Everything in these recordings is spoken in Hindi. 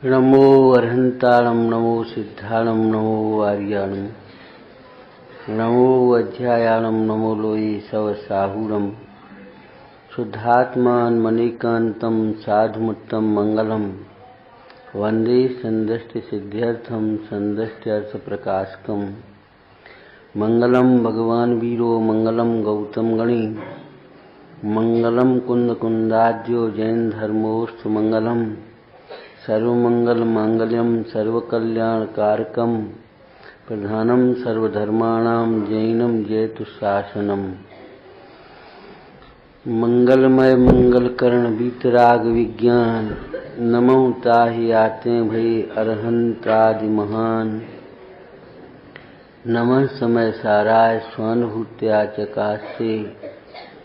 नमो अर्हन्ताणं नमो सिद्धाणं नमो आर्याणं नमो अध्यायाणं नमो लोये सवसाहूरं शुद्धात्मान मणिकान्तं साधुमुत्तम मंगलम वंदे संदष्टि सिद्ध्यर्थम संदष्ट्यर्थ प्रकाशकम मंगलम भगवान वीरो मंगलम गौतम गणी मंगलम कुंद कुंदाद्यो जैन धर्मोस्तु मंगलम सर्वमंगल मांगल्यम सर्वकल्याणकारकम प्रधानम सर्वधर्माणां जैनम जयतु शासनम मंगलमय मंगलकर्ण वीतराग विज्ञान नमो ताहि आते भय अरहंतादि महान नमः समय साराय स्वानुभूत्या चकास्ते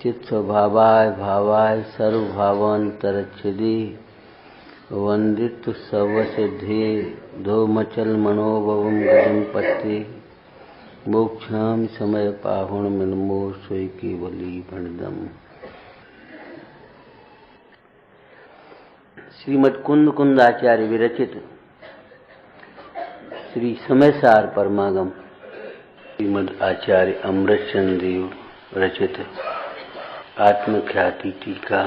चित् स्वभावाय भावाय सर्वभावांतरच्छिदे वंदित सर्वसिद्धे धोमचल मनोभवम गतिम पत्ते मोक्षाम समय पाहुण मिलमो सोई केवली भणदम। श्रीमद कुंद कुंदाचार्य विरचित श्री समयसार परमागम श्रीमद आचार्य अमृतचंद्र देव रचित आत्मख्याति टीका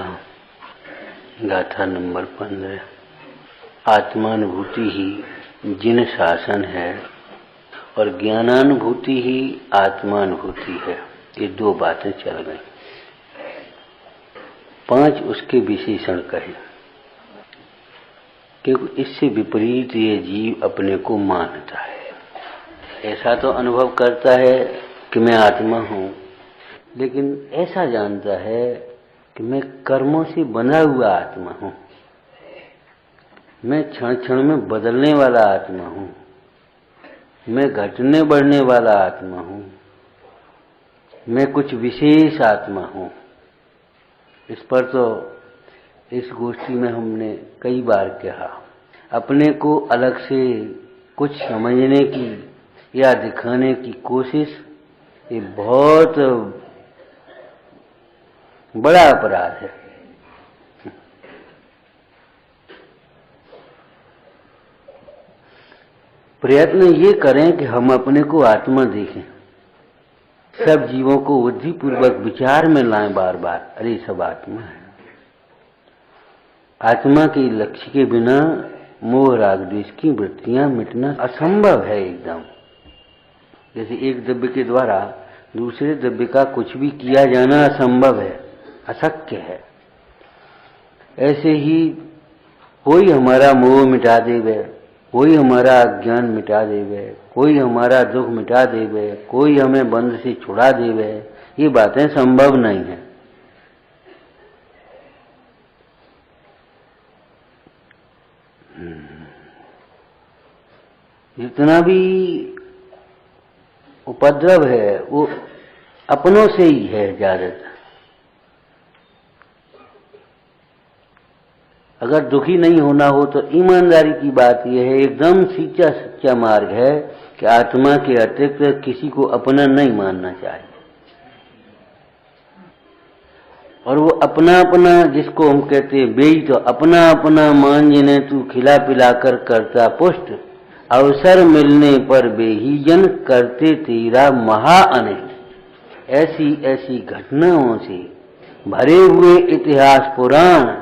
गाथा नंबर 15। आत्मानुभूति ही जिन शासन है और ज्ञानानुभूति ही आत्मानुभूति है, ये दो बातें चल गई। 5 उसके विशेषण कहे, क्योंकि इससे विपरीत ये जीव अपने को मानता है। ऐसा तो अनुभव करता है कि मैं आत्मा हूँ, लेकिन ऐसा जानता है कि मैं कर्मों से बंधा हुआ आत्मा हूँ, मैं क्षण क्षण में बदलने वाला आत्मा हूँ, मैं घटने बढ़ने वाला आत्मा हूँ, मैं कुछ विशेष आत्मा हूँ। इस पर तो इस गोष्ठी में हमने कई बार कहा, अपने को अलग से कुछ समझने की या दिखाने की कोशिश ये बहुत बड़ा अपराध है। प्रयत्न ये करें कि हम अपने को आत्मा देखें, सब जीवों को बुद्धिपूर्वक विचार में लाएं बार बार, अरे सब आत्मा है। आत्मा के लक्ष्य के बिना मोह राग द्वेष की वृत्तियां मिटना असंभव है एकदम। जैसे एक द्रव्य के द्वारा दूसरे द्रव्य का कुछ भी किया जाना असंभव है, अशक्य है। ऐसे ही कोई हमारा मोह मिटा देवे, कोई हमारा अज्ञान मिटा देवे, कोई हमारा दुख मिटा देवे, कोई हमें बंध से छुड़ा देवे, ये बातें संभव नहीं है। जितना भी उपद्रव है वो अपनों से ही है ज्यादातर। अगर दुखी नहीं होना हो तो ईमानदारी की बात यह है, एकदम सीधा सच्चा मार्ग है कि आत्मा के अतिरिक्त किसी को अपना नहीं मानना चाहिए। और वो अपना अपना जिसको हम कहते हैं बेई, तो अपना अपना मान जिन्हें तू खिला पिला कर करता पुष्ट, अवसर मिलने पर बेहीजन करते तेरा महाअनिष्ट। ऐसी ऐसी घटनाओं से भरे हुए इतिहास पुराण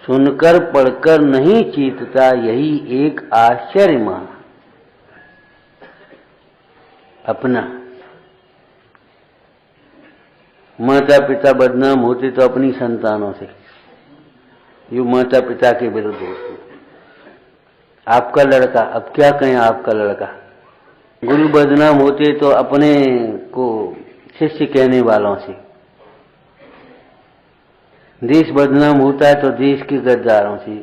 सुनकर पढ़कर नहीं चेतता, यही एक आश्चर्य मान। अपना माता पिता बदनाम होते तो अपनी संतानों से, ये माता पिता के विरुद्ध होते। आपका लड़का, अब क्या कहें आपका लड़का। गुरु बदनाम होते तो अपने को शिष्य कहने वालों से। देश बदनाम होता है तो देश के गद्दारों से।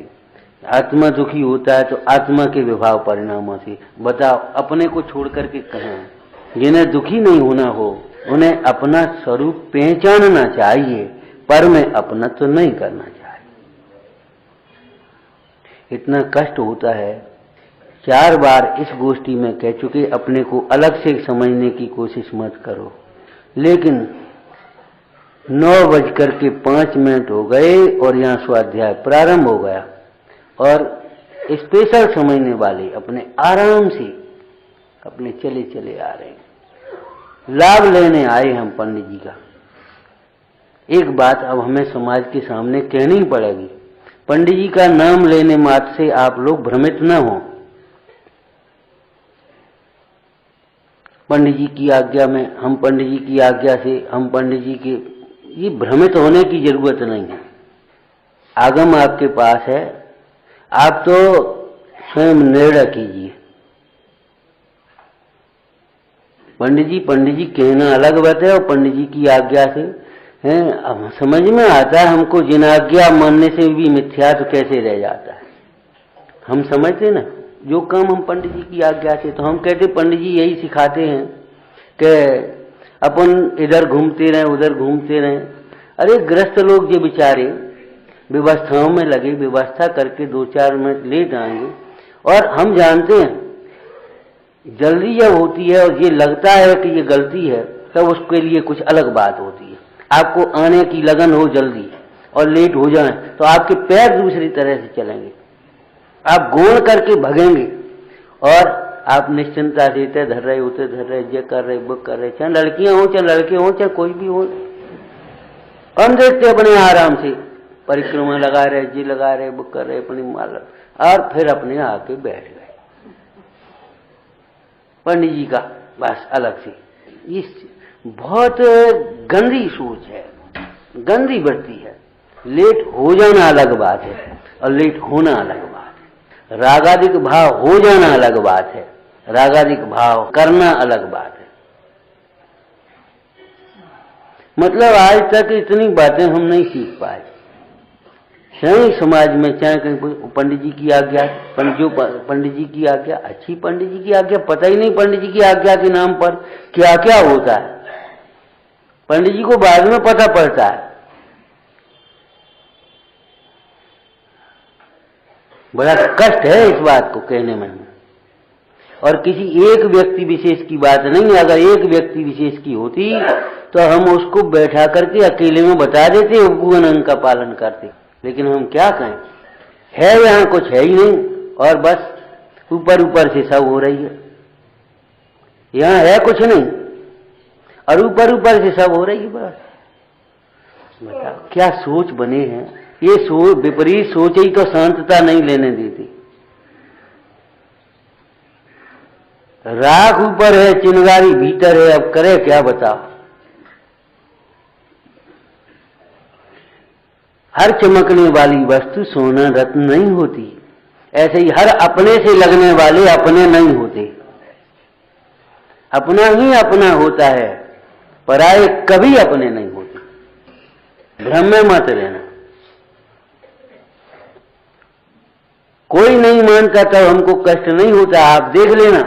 आत्मा दुखी होता है तो आत्मा के विभाव परिणामों से। बताओ, अपने को छोड़ करके कहें। जिन्हें दुखी नहीं होना हो उन्हें अपना स्वरूप पहचानना चाहिए, पर में अपना तो नहीं करना चाहिए। इतना कष्ट होता है, 4 बार इस गोष्ठी में कह चुके, अपने को अलग से समझने की कोशिश मत करो। लेकिन 9:05 हो गए और यहाँ स्वाध्याय प्रारंभ हो गया और स्पेशल समझने वाले अपने आराम से अपने चले चले आ रहे हैं, लाभ लेने आए हम पंडित जी का। एक बात अब हमें समाज के सामने कहनी पड़ेगी, पंडित जी का नाम लेने मात्र से आप लोग भ्रमित न हो। पंडित जी की आज्ञा में, हम पंडित जी की आज्ञा से, हम पंडित जी के, ये भ्रमित होने की जरूरत नहीं है। आगम आपके पास है, आप तो स्वयं निर्णय कीजिए। पंडित जी कहना अलग बात है, और पंडित जी की आज्ञा से है। अब समझ में आता है हमको, जिन आज्ञा मानने से भी मिथ्यात्व कैसे रह जाता है। हम समझते ना, जो काम हम पंडित जी की आज्ञा से, तो हम कहते पंडित जी यही सिखाते हैं कि अपन इधर घूमते रहें उधर घूमते रहें। अरे गृहस्थ लोग जो बेचारे व्यवस्थाओं में लगे, व्यवस्था करके 2-4 मिनट लेट आएंगे, और हम जानते हैं जल्दी जब होती है और ये लगता है कि ये गलती है, तब उसके लिए कुछ अलग बात होती है। आपको आने की लगन हो जल्दी और लेट हो जाए तो आपके पैर दूसरी तरह से चलेंगे, आप गोल करके भगेंगे, और आप निश्चिंता से इधर धर रहे उधर धर रहे, ये कर रहे वो कर रहे, चाहे लड़कियां हो चाहे लड़के हो चाहे कोई भी हो। हम देखते अपने आराम से परिक्रमा लगा रहे, जी लगा रहे, वो कर रहे अपनी माला, और फिर अपने आके बैठ गए। पंडित जी का बस अलग से, ये बहुत गंदी सोच है, गंदी वृत्ति है। लेट हो जाना अलग बात है और लेट होना अलग बात है। रागादिक भाव हो जाना अलग बात है, रागादिक भाव करना अलग बात है। मतलब आज तक इतनी बातें हम नहीं सीख पाए। सही समाज में चाहे कहीं पंडित जी की आज्ञा, जो पंडित जी की आज्ञा, अच्छी पंडित जी की आज्ञा, पता ही नहीं पंडित जी की आज्ञा के नाम पर क्या क्या होता है। पंडित जी को बाद में पता पड़ता है। बड़ा कष्ट है इस बात को कहने में, और किसी एक व्यक्ति विशेष की बात नहीं। अगर एक व्यक्ति विशेष की होती तो हम उसको बैठा करके अकेले में बता देते, उपवन अंग का पालन करते। लेकिन हम क्या कहें, है यहाँ कुछ है ही नहीं, और बस ऊपर ऊपर से सब हो रही है। यहाँ है कुछ नहीं और ऊपर ऊपर से सब हो रही है। बस बताओ क्या सोच बने हैं। ये विपरीत सोच ही तो शांतता नहीं लेने देती। राख ऊपर है, चिंगारी भीतर है, अब करे क्या बताओ। हर चमकने वाली वस्तु सोना रत्न नहीं होती, ऐसे ही हर अपने से लगने वाले अपने नहीं होते। अपना ही अपना होता है, पराये कभी अपने नहीं होते। भ्रम में मत रहना। कोई नहीं मानता तब हमको कष्ट नहीं होता, आप देख लेना,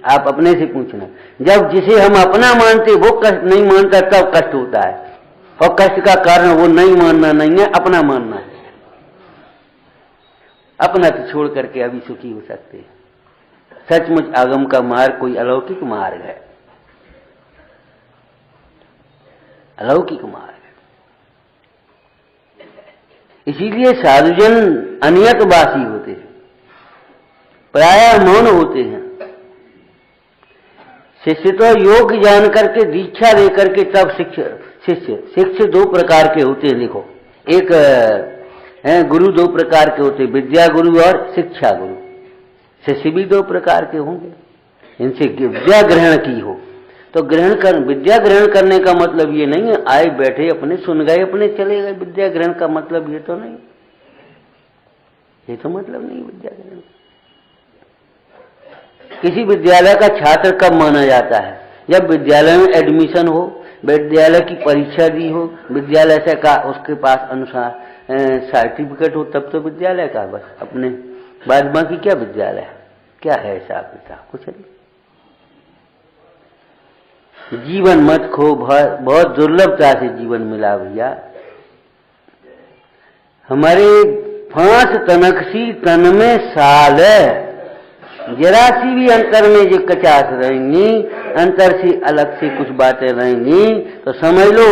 आप अपने से पूछना। जब जिसे हम अपना मानते वो कष्ट नहीं मानता तब कष्ट होता है, और कष्ट का कारण वो नहीं मानना नहीं है, अपना मानना है। अपना तो छोड़ करके अभी सुखी हो सकते हैं। सचमुच आगम का मार्ग कोई अलौकिक मार्ग है, अलौकिक मार्ग। इसीलिए साधुजन अनियतवासी होते हैं, प्रायः मौन होते हैं। शिष्य तो योग जान करके दीक्षा लेकर के तब शिष्य 2 प्रकार के होते हैं। देखो, एक गुरु 2 प्रकार के होते हैं, विद्या गुरु और शिक्षा गुरु। शिष्य भी 2 प्रकार के होंगे। इनसे विद्या ग्रहण की हो तो विद्या ग्रहण करने का मतलब ये नहीं है आए बैठे अपने सुन गए अपने चले गए। विद्या ग्रहण का मतलब ये तो नहीं, ये तो मतलब नहीं विद्या ग्रहण। किसी विद्यालय का छात्र कब माना जाता है? जब विद्यालय में एडमिशन हो, विद्यालय की परीक्षा दी हो, विद्यालय से का उसके पास अनुसार सर्टिफिकेट हो, तब तो विद्यालय का। बस अपने बाद बाकी क्या विद्यालय है, क्या है हिसाब किताब, कुछ नहीं। जीवन मत खो, बहुत दुर्लभता से जीवन मिला भैया। हमारे 5 तनकसी तन में साल है, जरा सी भी अंतर में जो कचास रहेंगी, अंतर से अलग से कुछ बातें रहेंगी, तो समझ लो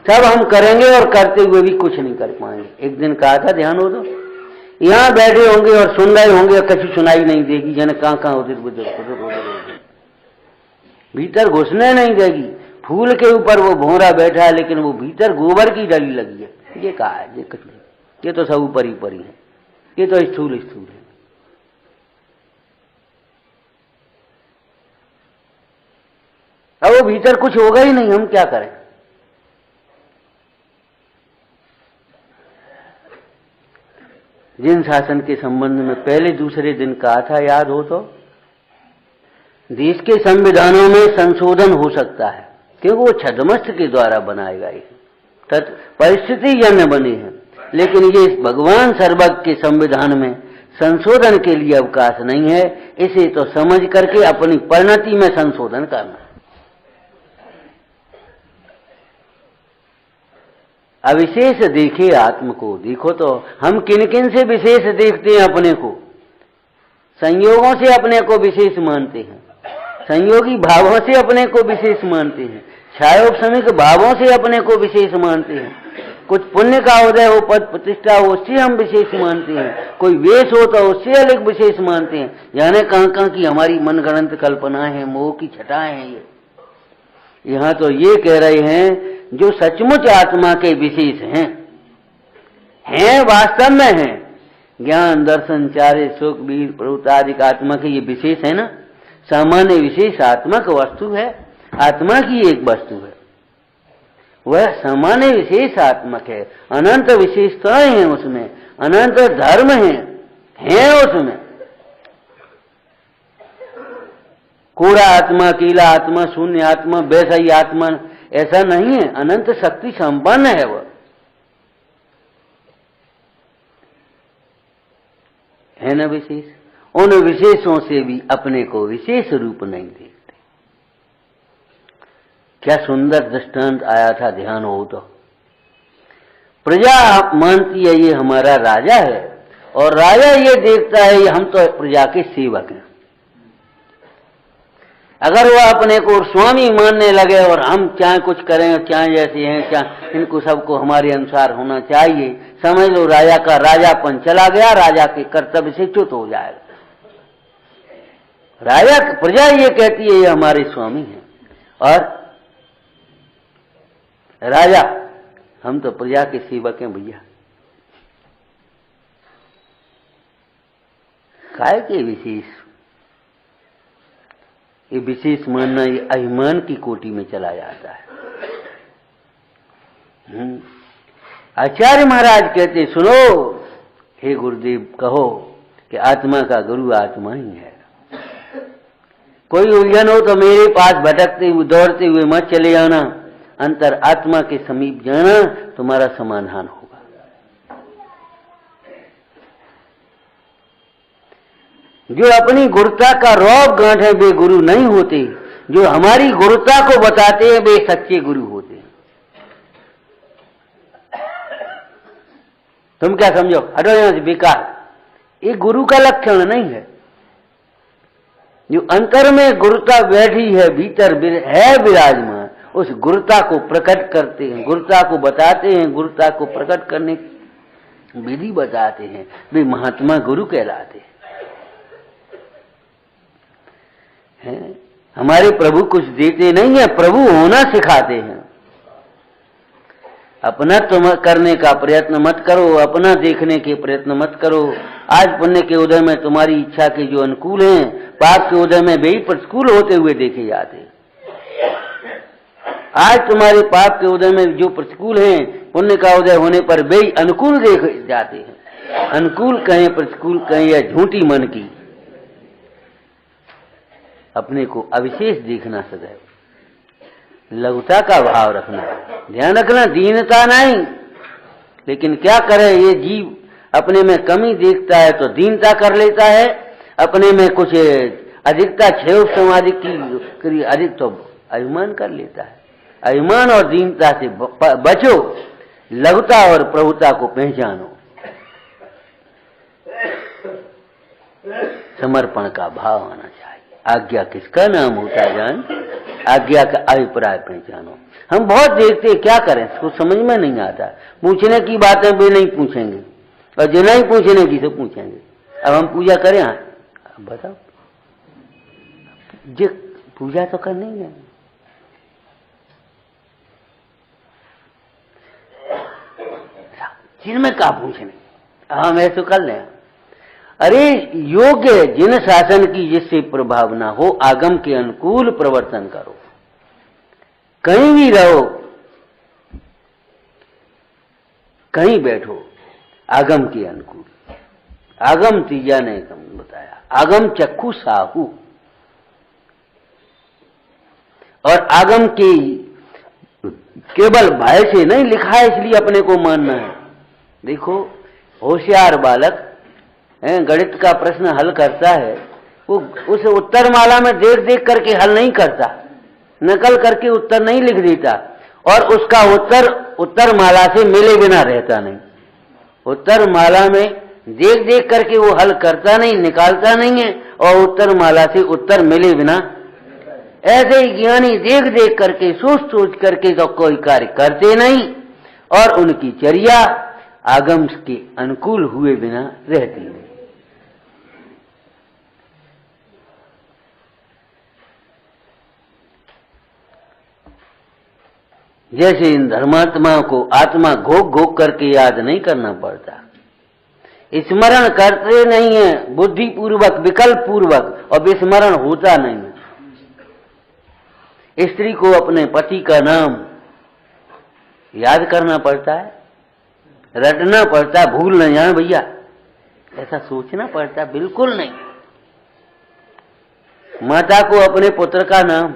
सब हम करेंगे और करते हुए भी कुछ नहीं कर पाएंगे। एक दिन कहा था, ध्यान हो तो, यहाँ बैठे होंगे और सुन रहे होंगे और कछु सुनाई नहीं देगी, जन कहाँ उधर उधर भीतर घुसने नहीं देगी। फूल के ऊपर वो भौरा बैठा है, लेकिन वो भीतर गोबर की डली लगी है। ये कहा है, ये कुछ नहीं, ये तो सब ऊपर ही परी है, ये तो स्थूल स्थूल है। अब वो भीतर कुछ होगा ही नहीं, हम क्या करें। जिन शासन के संबंध में पहले दूसरे दिन कहा था, याद हो तो, देश के संविधानों में संशोधन हो सकता है, क्योंकि वो छद्मस्त के द्वारा बनाए गए परिस्थिति जन्य बने हैं, लेकिन ये भगवान सर्वज्ञ के संविधान में संशोधन के लिए अवकाश नहीं है। इसे तो समझ करके अपनी परिणति में संशोधन करना। अविशेष देखे आत्म को। देखो तो हम किन किन से विशेष देखते हैं अपने को। संयोगों से अपने को विशेष मानते हैं, संयोगी भावों से अपने को विशेष मानते हैं, छायोपशमिक भावों से अपने को विशेष मानते हैं। कुछ पुण्य का उदय हो, पद प्रतिष्ठा हो, उससे हम विशेष मानते हैं। कोई वेश हो तो उससे अलग विशेष मानते हैं। जाने कहाँ की हमारी मनगढ़ंत कल्पनाएं हैं, मोह की छटाएं हैं। ये यहाँ तो ये कह रहे हैं जो सचमुच आत्मा के विशेष हैं वास्तव में हैं। ज्ञान दर्शन चारे सुख वीर प्रभुतादिक आत्मा के ये विशेष है ना। सामान्य विशेष आत्मक वस्तु है, आत्मा की एक वस्तु है, वह सामान्य विशेष आत्मक है। अनंत विशेषताएं हैं उसमें, अनंत धर्म हैं उसमें। कोरा आत्मा, अकेला आत्मा, शून्य आत्मा, वैसा ही आत्मा ऐसा नहीं है। अनंत शक्ति संपन्न है वह, है ना विशेष। उन विशेषों से भी अपने को विशेष रूप नहीं देखते। क्या सुंदर दृष्टांत आया था, ध्यान हो तो। प्रजा मानती है ये हमारा राजा है, और राजा ये देखता है ये हम तो प्रजा के सेवक हैं। अगर वह अपने को स्वामी मानने लगे और हम चाहे कुछ करें और चाहे जैसे हैं, क्या इनको सबको हमारे अनुसार होना चाहिए, समझ लो राजा का राजापन चला गया, राजा के कर्तव्य से च्युत हो जाएगा। राजा प्रजा ये कहती है ये हमारे स्वामी हैं, और राजा हम तो प्रजा के सेवक हैं भैया। काय के विशेष, ये विशेष मानना ये अभिमान की कोटि में चला जाता है। आचार्य महाराज कहते सुनो हे गुरुदेव, कहो कि आत्मा का गुरु आत्मा ही है। कोई उलझन हो तो मेरे पास भटकते हुए दौड़ते हुए मत चले आना, अंतर आत्मा के समीप जाना, तुम्हारा समाधान होगा। जो अपनी गुरुता का रौब गांठ है वे गुरु नहीं होते, जो हमारी गुरुता को बताते हैं वे सच्चे गुरु होते हैं। तुम क्या समझो, हटो यहां से, बेकार। ये गुरु का लक्षण नहीं है। जो अंतर में गुरुता बैठी है, भीतर है विराजमान, उस गुरुता को प्रकट करते हैं, गुरुता को बताते हैं, गुरुता को प्रकट करने की विधि बताते हैं, वे महात्मा गुरु कहलाते हैं। हमारे प्रभु कुछ देते नहीं है, प्रभु होना सिखाते हैं। अपना तुम करने का प्रयत्न मत करो, अपना देखने के प्रयत्न मत करो। आज पुण्य के उदय में तुम्हारी इच्छा के जो अनुकूल हैं, पाप के उदय में वे ही प्रतिकूल होते हुए देखे जाते हैं। आज तुम्हारे पाप के उदय में जो प्रतिकूल हैं, पुण्य का उदय होने पर वे ही अनुकूल देखे जाते हैं। अनुकूल कहें प्रतिकूल कहें या झूठी मन की, अपने को अविशेष देखना, सदैव लघुता का भाव रखना, ध्यान रखना, दीनता नहीं। लेकिन क्या करे, ये जीव अपने में कमी देखता है तो दीनता कर लेता है, अपने में कुछ अधिकता क्षय समाधि की अधिक तो अभिमान कर लेता है। अभिमान और दीनता से बचो, लघुता और प्रभुता को पहचानो। समर्पण का भाव आना चाहिए। आज्ञा किसका नाम होता है जान, आज्ञा का अभिप्राय पहचानो। हम बहुत देखते क्या करें, कुछ समझ में नहीं आता। पूछने की बातें वे नहीं पूछेंगे, और जो नहीं पूछने की तो पूछेंगे। अब हम पूजा करें? अब बताओ, जो पूजा तो करनी है। जिनमें का पूछने, हम ऐसे कर लें। अरे योग्य जिन शासन की जिससे प्रभाव ना हो, आगम के अनुकूल प्रवर्तन करो। कहीं भी रहो, कहीं बैठो, आगम के अनुकूल। आगम तीजा ने बताया, आगम चक्षु साहू, और आगम की केवल भय से नहीं लिखा है इसलिए अपने को मानना है। देखो होशियार बालक गणित का प्रश्न हल करता है, वो उस उत्तर माला में देख देख करके हल नहीं करता, नकल करके उत्तर नहीं लिख देता, और उसका उत्तर माला से मिले बिना रहता नहीं। उत्तर माला में देख देख करके वो हल करता नहीं, निकालता नहीं है, और उत्तर माला से उत्तर मिले बिना। ऐसे ही ज्ञानी देख देख करके सोच सोच करके तो कोई कार्य करते नहीं, और उनकी चर्या आगम के अनुकूल हुए बिना रहती है। जैसे इन धर्मात्माओं को आत्मा घोक घोक करके याद नहीं करना पड़ता, स्मरण करते नहीं है बुद्धि पूर्वक, विकल्प पूर्वक, और विस्मरण होता नहीं है। स्त्री को अपने पति का नाम याद करना पड़ता है, रटना पड़ता, भूल न जाए भैया, ऐसा सोचना पड़ता, बिल्कुल नहीं। माता को अपने पुत्र का नाम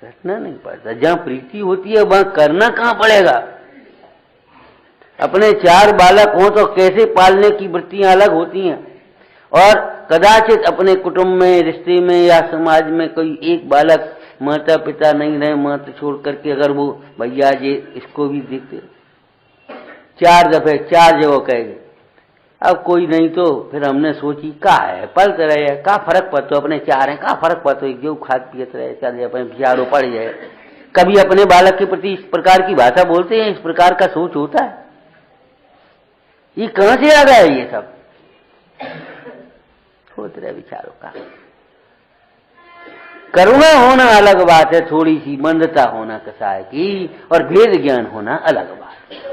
रटना नहीं पड़ता, जहां प्रीति होती है वहां करना कहां पड़ेगा। अपने 4 बालक हों तो कैसे पालने की वृत्तियां अलग होती हैं, और कदाचित अपने कुटुंब में, रिश्ते में या समाज में कोई एक बालक माता पिता नहीं रहे, माता छोड़ करके अगर वो भैया जी इसको भी देखते, 4 दफे 4 जगह कहेंगे। अब कोई नहीं तो फिर हमने सोची का है, पलते रहे, का फर्क पड़ता, अपने 4 हैं, का फर्क पड़ता, जो खाद पियत रहे, चल अपने चारों पड़ जाए। कभी अपने बालक के प्रति इस प्रकार की भाषा बोलते हैं, इस प्रकार का सोच होता है? ये कहां से आ गया है? ये सब सोच रहे विचारों का। करुणा होना अलग बात है, थोड़ी सी मंदता होना कसाय की, और भेद ज्ञान होना अलग बात है।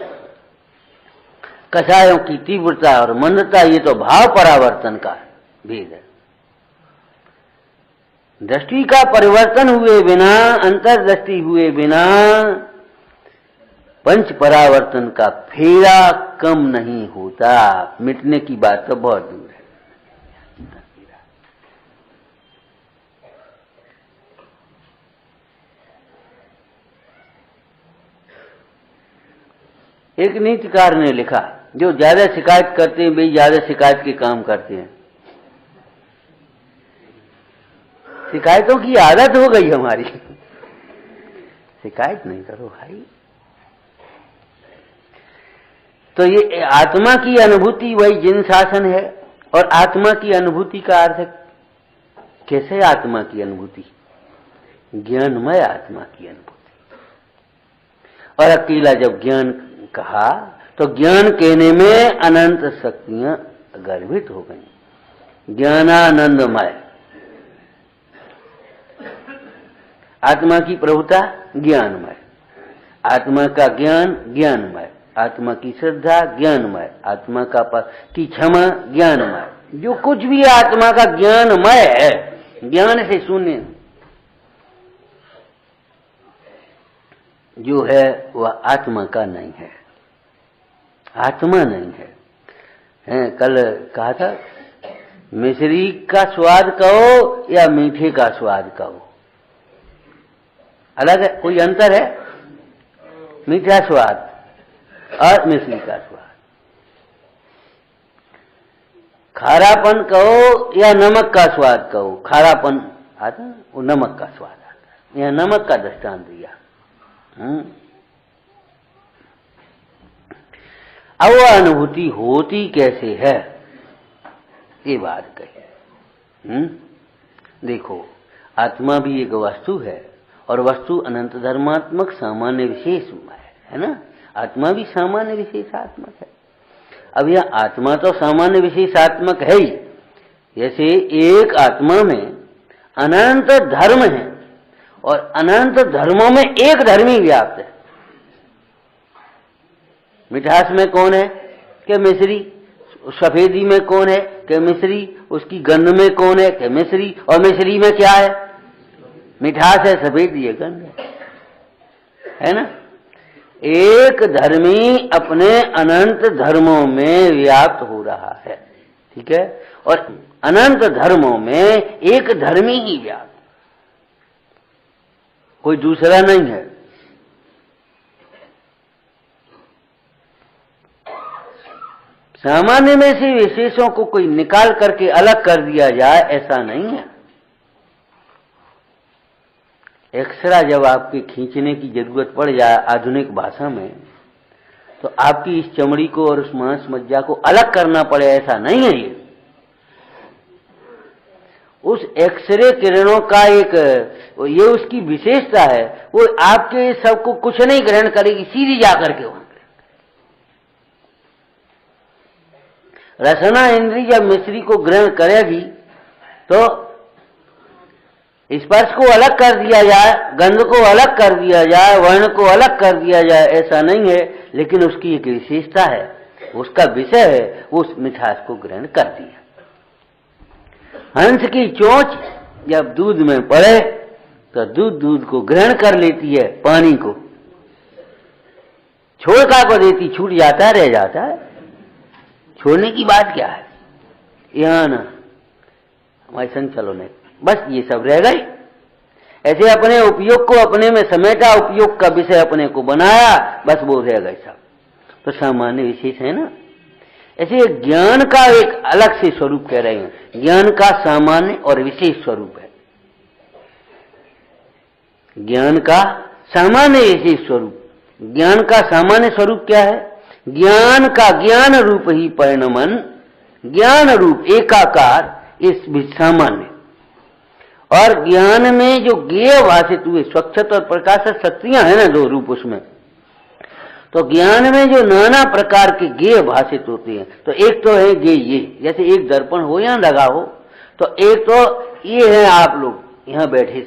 कसायों की तीव्रता और मंदता ये तो भाव परावर्तन का भेद है। दृष्टि का परिवर्तन हुए बिना, अंतर्दृष्टि हुए बिना पंच परावर्तन का फेरा कम नहीं होता। मिटने की बात तो बहुत दूर है। एक नीतिकार ने लिखा, जो ज्यादा शिकायत करते हैं वे ज्यादा शिकायत के काम करते हैं। शिकायतों की आदत हो गई हमारी। शिकायत नहीं करो भाई। तो ये आत्मा की अनुभूति वही जिन शासन है। और आत्मा की अनुभूति का अर्थ कैसे? आत्मा की अनुभूति ज्ञानमय आत्मा की अनुभूति। और अकेला जब ज्ञान कहा तो ज्ञान कहने में अनंत शक्तियां गर्भित हो गई। ज्ञानानंदमय आत्मा की प्रभुता ज्ञानमय, आत्मा का ज्ञान ज्ञानमय, आत्मा की श्रद्धा ज्ञानमय, आत्मा की क्षमा ज्ञानमय। जो कुछ भी आत्मा का ज्ञानमय है, ज्ञान से शून्य जो है वह आत्मा का नहीं है, आत्मा नहीं है। कल कहा था, मिश्री का स्वाद कहो या मीठे का स्वाद कहो, अलग है, कोई अंतर है? मीठा स्वाद और मिश्री का स्वाद। खारापन कहो या नमक का स्वाद कहो, खारापन आता वो नमक का स्वाद आता। यह नमक का दृष्टांत दिया। अब वह अनुभूति होती कैसे है ये बात कही। देखो, आत्मा भी एक वस्तु है और वस्तु अनंत धर्मात्मक सामान्य विशेष है ना। आत्मा भी सामान्य विशेषात्मक है। अब यह आत्मा तो सामान्य विशेषात्मक है ही, जैसे एक आत्मा में अनंत धर्म है और अनंत धर्मों में एक धर्मी व्याप्त है। मिठास में कौन है कि मिश्री, सफेदी में कौन है कि मिश्री, उसकी गंध में कौन है कि मिश्री, और मिश्री में क्या है, मिठास है, सफेदी है, गंध है ना। एक धर्मी अपने अनंत धर्मों में व्याप्त हो रहा है, ठीक है, और अनंत धर्मों में एक धर्मी ही व्याप्त, कोई दूसरा नहीं है। सामान्य में से विशेषों को कोई निकाल करके अलग कर दिया जाए, ऐसा नहीं है। एक्सरा जब आपके खींचने की जरूरत पड़ जाए आधुनिक भाषा में, तो आपकी इस चमड़ी को और उस मांस मज्जा को अलग करना पड़े, ऐसा नहीं है। ये उस एक्सरे किरणों का एक ये उसकी विशेषता है, वो आपके सबको कुछ नहीं ग्रहण करेगी, सीधी जाकर के वहां रसना इंद्री जब मिश्री को ग्रहण करेगी तो स्पर्श को अलग कर दिया जाए, गंध को अलग कर दिया जाए, वर्ण को अलग कर दिया जाए, ऐसा नहीं है, लेकिन उसकी एक विशेषता है, उसका विषय है, वो उस मिठास को ग्रहण कर दिया। हंस की चोंच जब दूध में पड़े तो दूध को ग्रहण कर लेती है, पानी को छोड़का को देती, छूट जाता है, रह जाता है। छोड़ने की बात क्या है, यहां ना हमारे संचलो ने बस ये सब रह गई। ऐसे अपने उपयोग को अपने में समेटा, उपयोग का विषय अपने को बनाया, बस वो रह गए सब, तो सामान्य विशेष है ना। ऐसे ज्ञान का एक अलग से स्वरूप कह रहे हैं, ज्ञान का सामान्य और विशेष स्वरूप है। ज्ञान का सामान्य विशेष स्वरूप, ज्ञान का सामान्य स्वरूप क्या है, ज्ञान का ज्ञान रूप ही परिणमन, ज्ञान रूप एकाकार, इस सामान्य। और ज्ञान में जो ज्ञेय भाषित हुए स्वच्छत और प्रकाशक शक्तियां है ना, दो रूप उसमें, तो ज्ञान में जो नाना प्रकार के ज्ञेय भाषित होते हैं, तो एक तो है ज्ञेय, ये जैसे एक दर्पण हो या लगा हो, तो एक तो ये है आप लोग यहां बैठे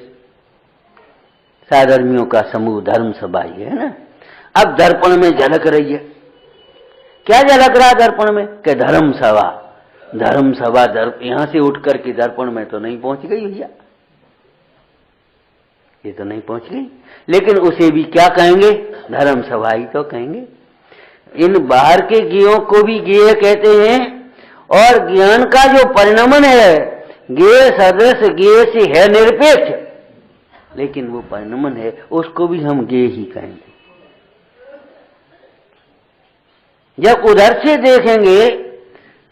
साधर्मियों का समूह, धर्म सभा ये है ना। अब दर्पण में झलक रही है, क्या झलक रहा है दर्पण में, कि धर्म सभा, धर्म सभा यहां से उठ करके दर्पण में तो नहीं पहुंच गई भैया, ये तो नहीं पहुंच गई, लेकिन उसे भी क्या कहेंगे, धर्म सभा ही तो कहेंगे। इन बाहर के ज्ञेयों को भी ज्ञेय कहते हैं, और ज्ञान का जो परिणमन है, ज्ञेय सदृश ज्ञेय से है निरपेक्ष, लेकिन वो परिणमन है, उसको भी हम ज्ञेय ही कहेंगे। जब उधर से देखेंगे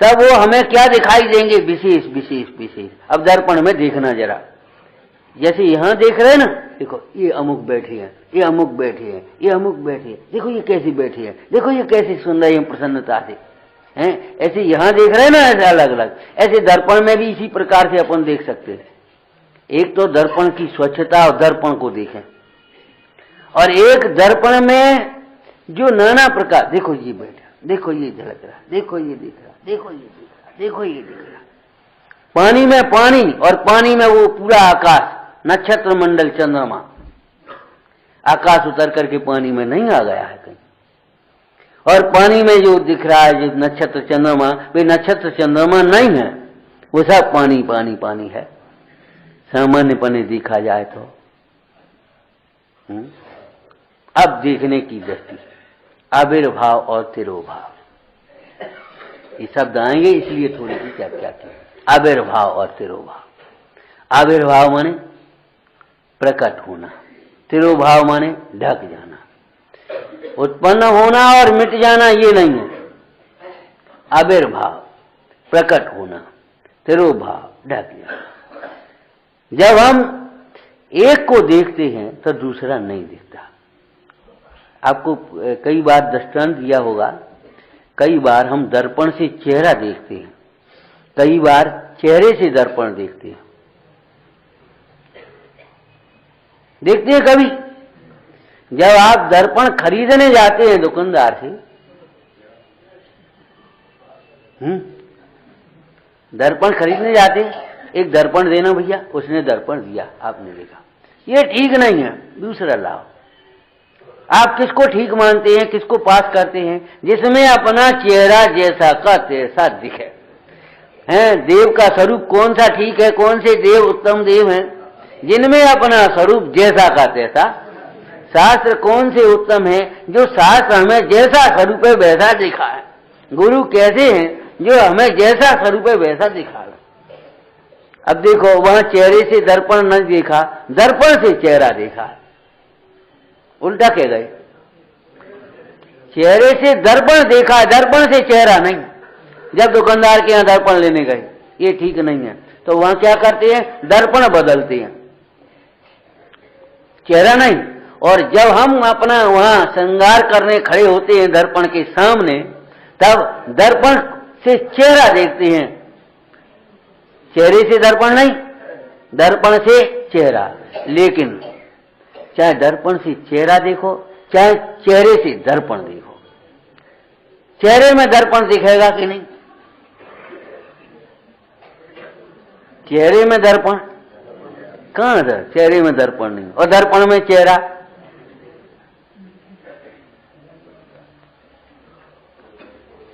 तब वो हमें क्या दिखाई देंगे, विशेष विशेष विशेष। अब दर्पण में देखना जरा, जैसे यहां देख रहे हैं ना, देखो ये अमुक बैठी है, ये अमुक बैठी है, ये अमुक बैठी है, देखो ये कैसी बैठी है, देखो ये कैसी सुंदर है प्रसन्नता से हैं, ऐसे यहां देख रहे हैं ना, ऐसे अलग अलग, ऐसे दर्पण में भी इसी प्रकार से अपन देख सकते हैं। एक तो दर्पण की स्वच्छता और दर्पण को देखें, और एक दर्पण में जो नाना प्रकार, देखो ये बैठा, देखो ये झलक रहा, देखो ये दिख रहा, देखो ये दिख रहा, देखो ये दिख रहा। पानी में पानी, और पानी में वो पूरा आकाश, नक्षत्र मंडल, चंद्रमा, आकाश उतर करके पानी में नहीं आ गया है कहीं, और पानी में जो दिख रहा है जो नक्षत्र चंद्रमा, वे नक्षत्र चंद्रमा नहीं है, वो सब पानी पानी पानी है, सामान्य पने देखा जाए तो। अब देखने की दृष्टि, आविर्भाव और तिरोभाव, ये शब्द आएंगे इसलिए थोड़ी सी चर्चा की। आविर्भाव और तिरोभाव, आविर्भाव माने प्रकट होना, तिरोभाव माने ढक जाना, उत्पन्न होना और मिट जाना ये नहीं है। आविर्भाव प्रकट होना, तिरोभाव ढक जाना। जब हम एक को देखते हैं तो दूसरा नहीं दिखता। आपको कई बार दृष्टांत दिया होगा, कई बार हम दर्पण से चेहरा देखते हैं, कई बार चेहरे से दर्पण देखते हैं। देखते हैं कभी, जब आप दर्पण खरीदने जाते हैं दुकानदार से, दर्पण खरीदने जाते, एक दर्पण देना भैया, उसने दर्पण दिया, आपने देखा, ये ठीक नहीं है, दूसरा लाओ। आप किसको ठीक मानते हैं, किसको पास करते हैं? जिसमें अपना चेहरा जैसा का तैसा दिखे। हैं, देव का स्वरूप कौन सा ठीक है, कौन से देव उत्तम देव हैं? जिनमें अपना स्वरूप जैसा का तैसा। शास्त्र कौन से उत्तम है? जो शास्त्र हमें जैसा स्वरूप है वैसा दिखा है। गुरु कैसे हैं? जो हमें जैसा स्वरूप है वैसा दिखा है। अब देखो, वहां चेहरे से दर्पण न देखा, दर्पण से चेहरा देखा, उल्टा कह गए। चेहरे से दर्पण देखा, दर्पण से चेहरा नहीं। जब दुकानदार के यहां दर्पण लेने गए, ये ठीक नहीं है, तो वहां क्या करते हैं? दर्पण बदलते हैं, चेहरा नहीं। और जब हम अपना वहां श्रृंगार करने खड़े होते हैं दर्पण के सामने, तब दर्पण से चेहरा देखते हैं, चेहरे से दर्पण नहीं, दर्पण से चेहरा। लेकिन चाहे दर्पण से चेहरा देखो, चाहे चेहरे से दर्पण देखो, चेहरे में दर्पण दिखेगा कि नहीं? चेहरे में दर्पण कहां था? चेहरे में दर्पण नहीं, और दर्पण में चेहरा।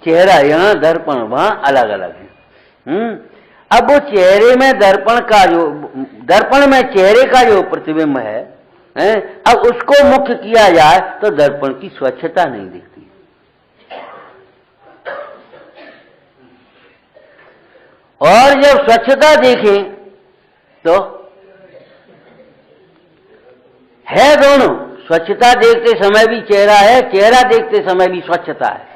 चेहरा यहां, दर्पण वहां अलग अलग है। अब वो चेहरे में दर्पण का जो, दर्पण में चेहरे का जो प्रतिबिंब है, अब उसको मुख्य किया जाए तो दर्पण की स्वच्छता नहीं दिखती। और जब स्वच्छता देखें तो है दोनों। स्वच्छता देखते समय भी चेहरा है, चेहरा देखते समय भी स्वच्छता है।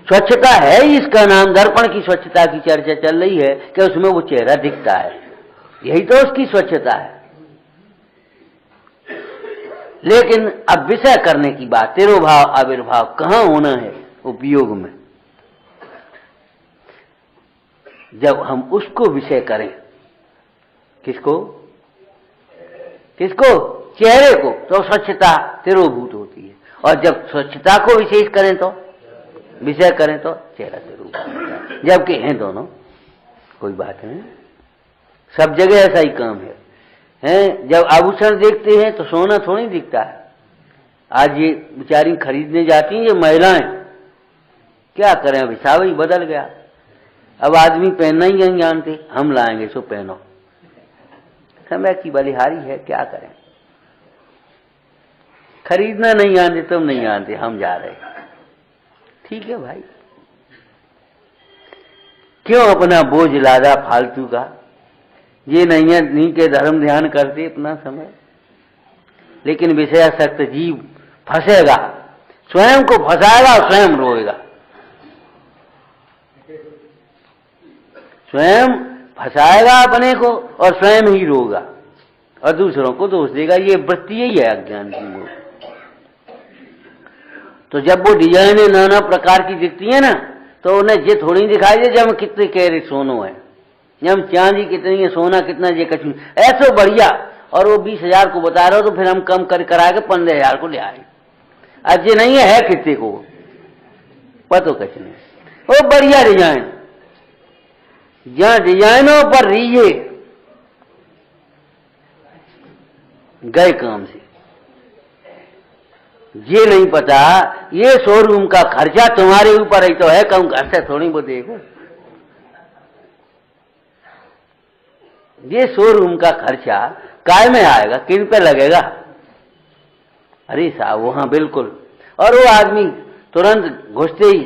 स्वच्छता है, इसका नाम दर्पण की स्वच्छता की चर्चा चल रही है कि उसमें वो चेहरा दिखता है, यही तो उसकी स्वच्छता है। लेकिन अब विषय करने की बात, तिरोभाव आविर्भाव कहां होना है उपयोग में? जब हम उसको विषय करें, किसको किसको? चेहरे को, तो स्वच्छता तिरोभूत होती है। और जब स्वच्छता को विशेष करें तो, विषय करें तो चेहरा तिरोभूत होता है। जबकि हैं दोनों, कोई बात नहीं, सब जगह ऐसा ही काम है। जब आभूषण देखते हैं तो सोना थोड़ी दिखता है। आज ये बेचारी खरीदने जाती हैं ये महिलाएं, क्या करें, अब हिसाब ही बदल गया। अब आदमी पहनना ही नहीं जानते, हम लाएंगे सो पहनो। समय की बलिहारी है, क्या करें। खरीदना नहीं जानते, तुम नहीं जानते, हम जा रहे। ठीक है भाई, क्यों अपना बोझ लादा फालतू का? ये नहीं है नी के धर्म ध्यान करते अपना समय। लेकिन विषयासक्त जीव फंसेगा, स्वयं को फंसाएगा और स्वयं रोएगा। स्वयं फंसाएगा अपने को और स्वयं ही रोगा और दूसरों को दोष देगा। ये वृत्ति यही है अज्ञान की वो। तो जब वो डिजाइने नाना प्रकार की दिखती है ना, तो उन्हें ये थोड़ी दिखाई दे जब कितने कैरेट सोनो है, जब चांदी कितनी है, सोना कितना, ये कछु ऐसो बढ़िया। और वो 20,000 को बता रहे हो तो फिर हम कम कर करा के 15,000 को ले आए। आज ये नहीं है कितने को पतो कछ नहीं। वो बढ़िया डिजाइन, जहां डिजाइनों पर रीझे गए काम से। ये नहीं पता ये शोरूम का खर्चा तुम्हारे ऊपर ही तो है, कम घर से थोड़ी वो देखो। ये शोरूम का खर्चा काय में आएगा, किन पे लगेगा? अरे साहब वहां बिल्कुल। और वो आदमी तुरंत घुसते ही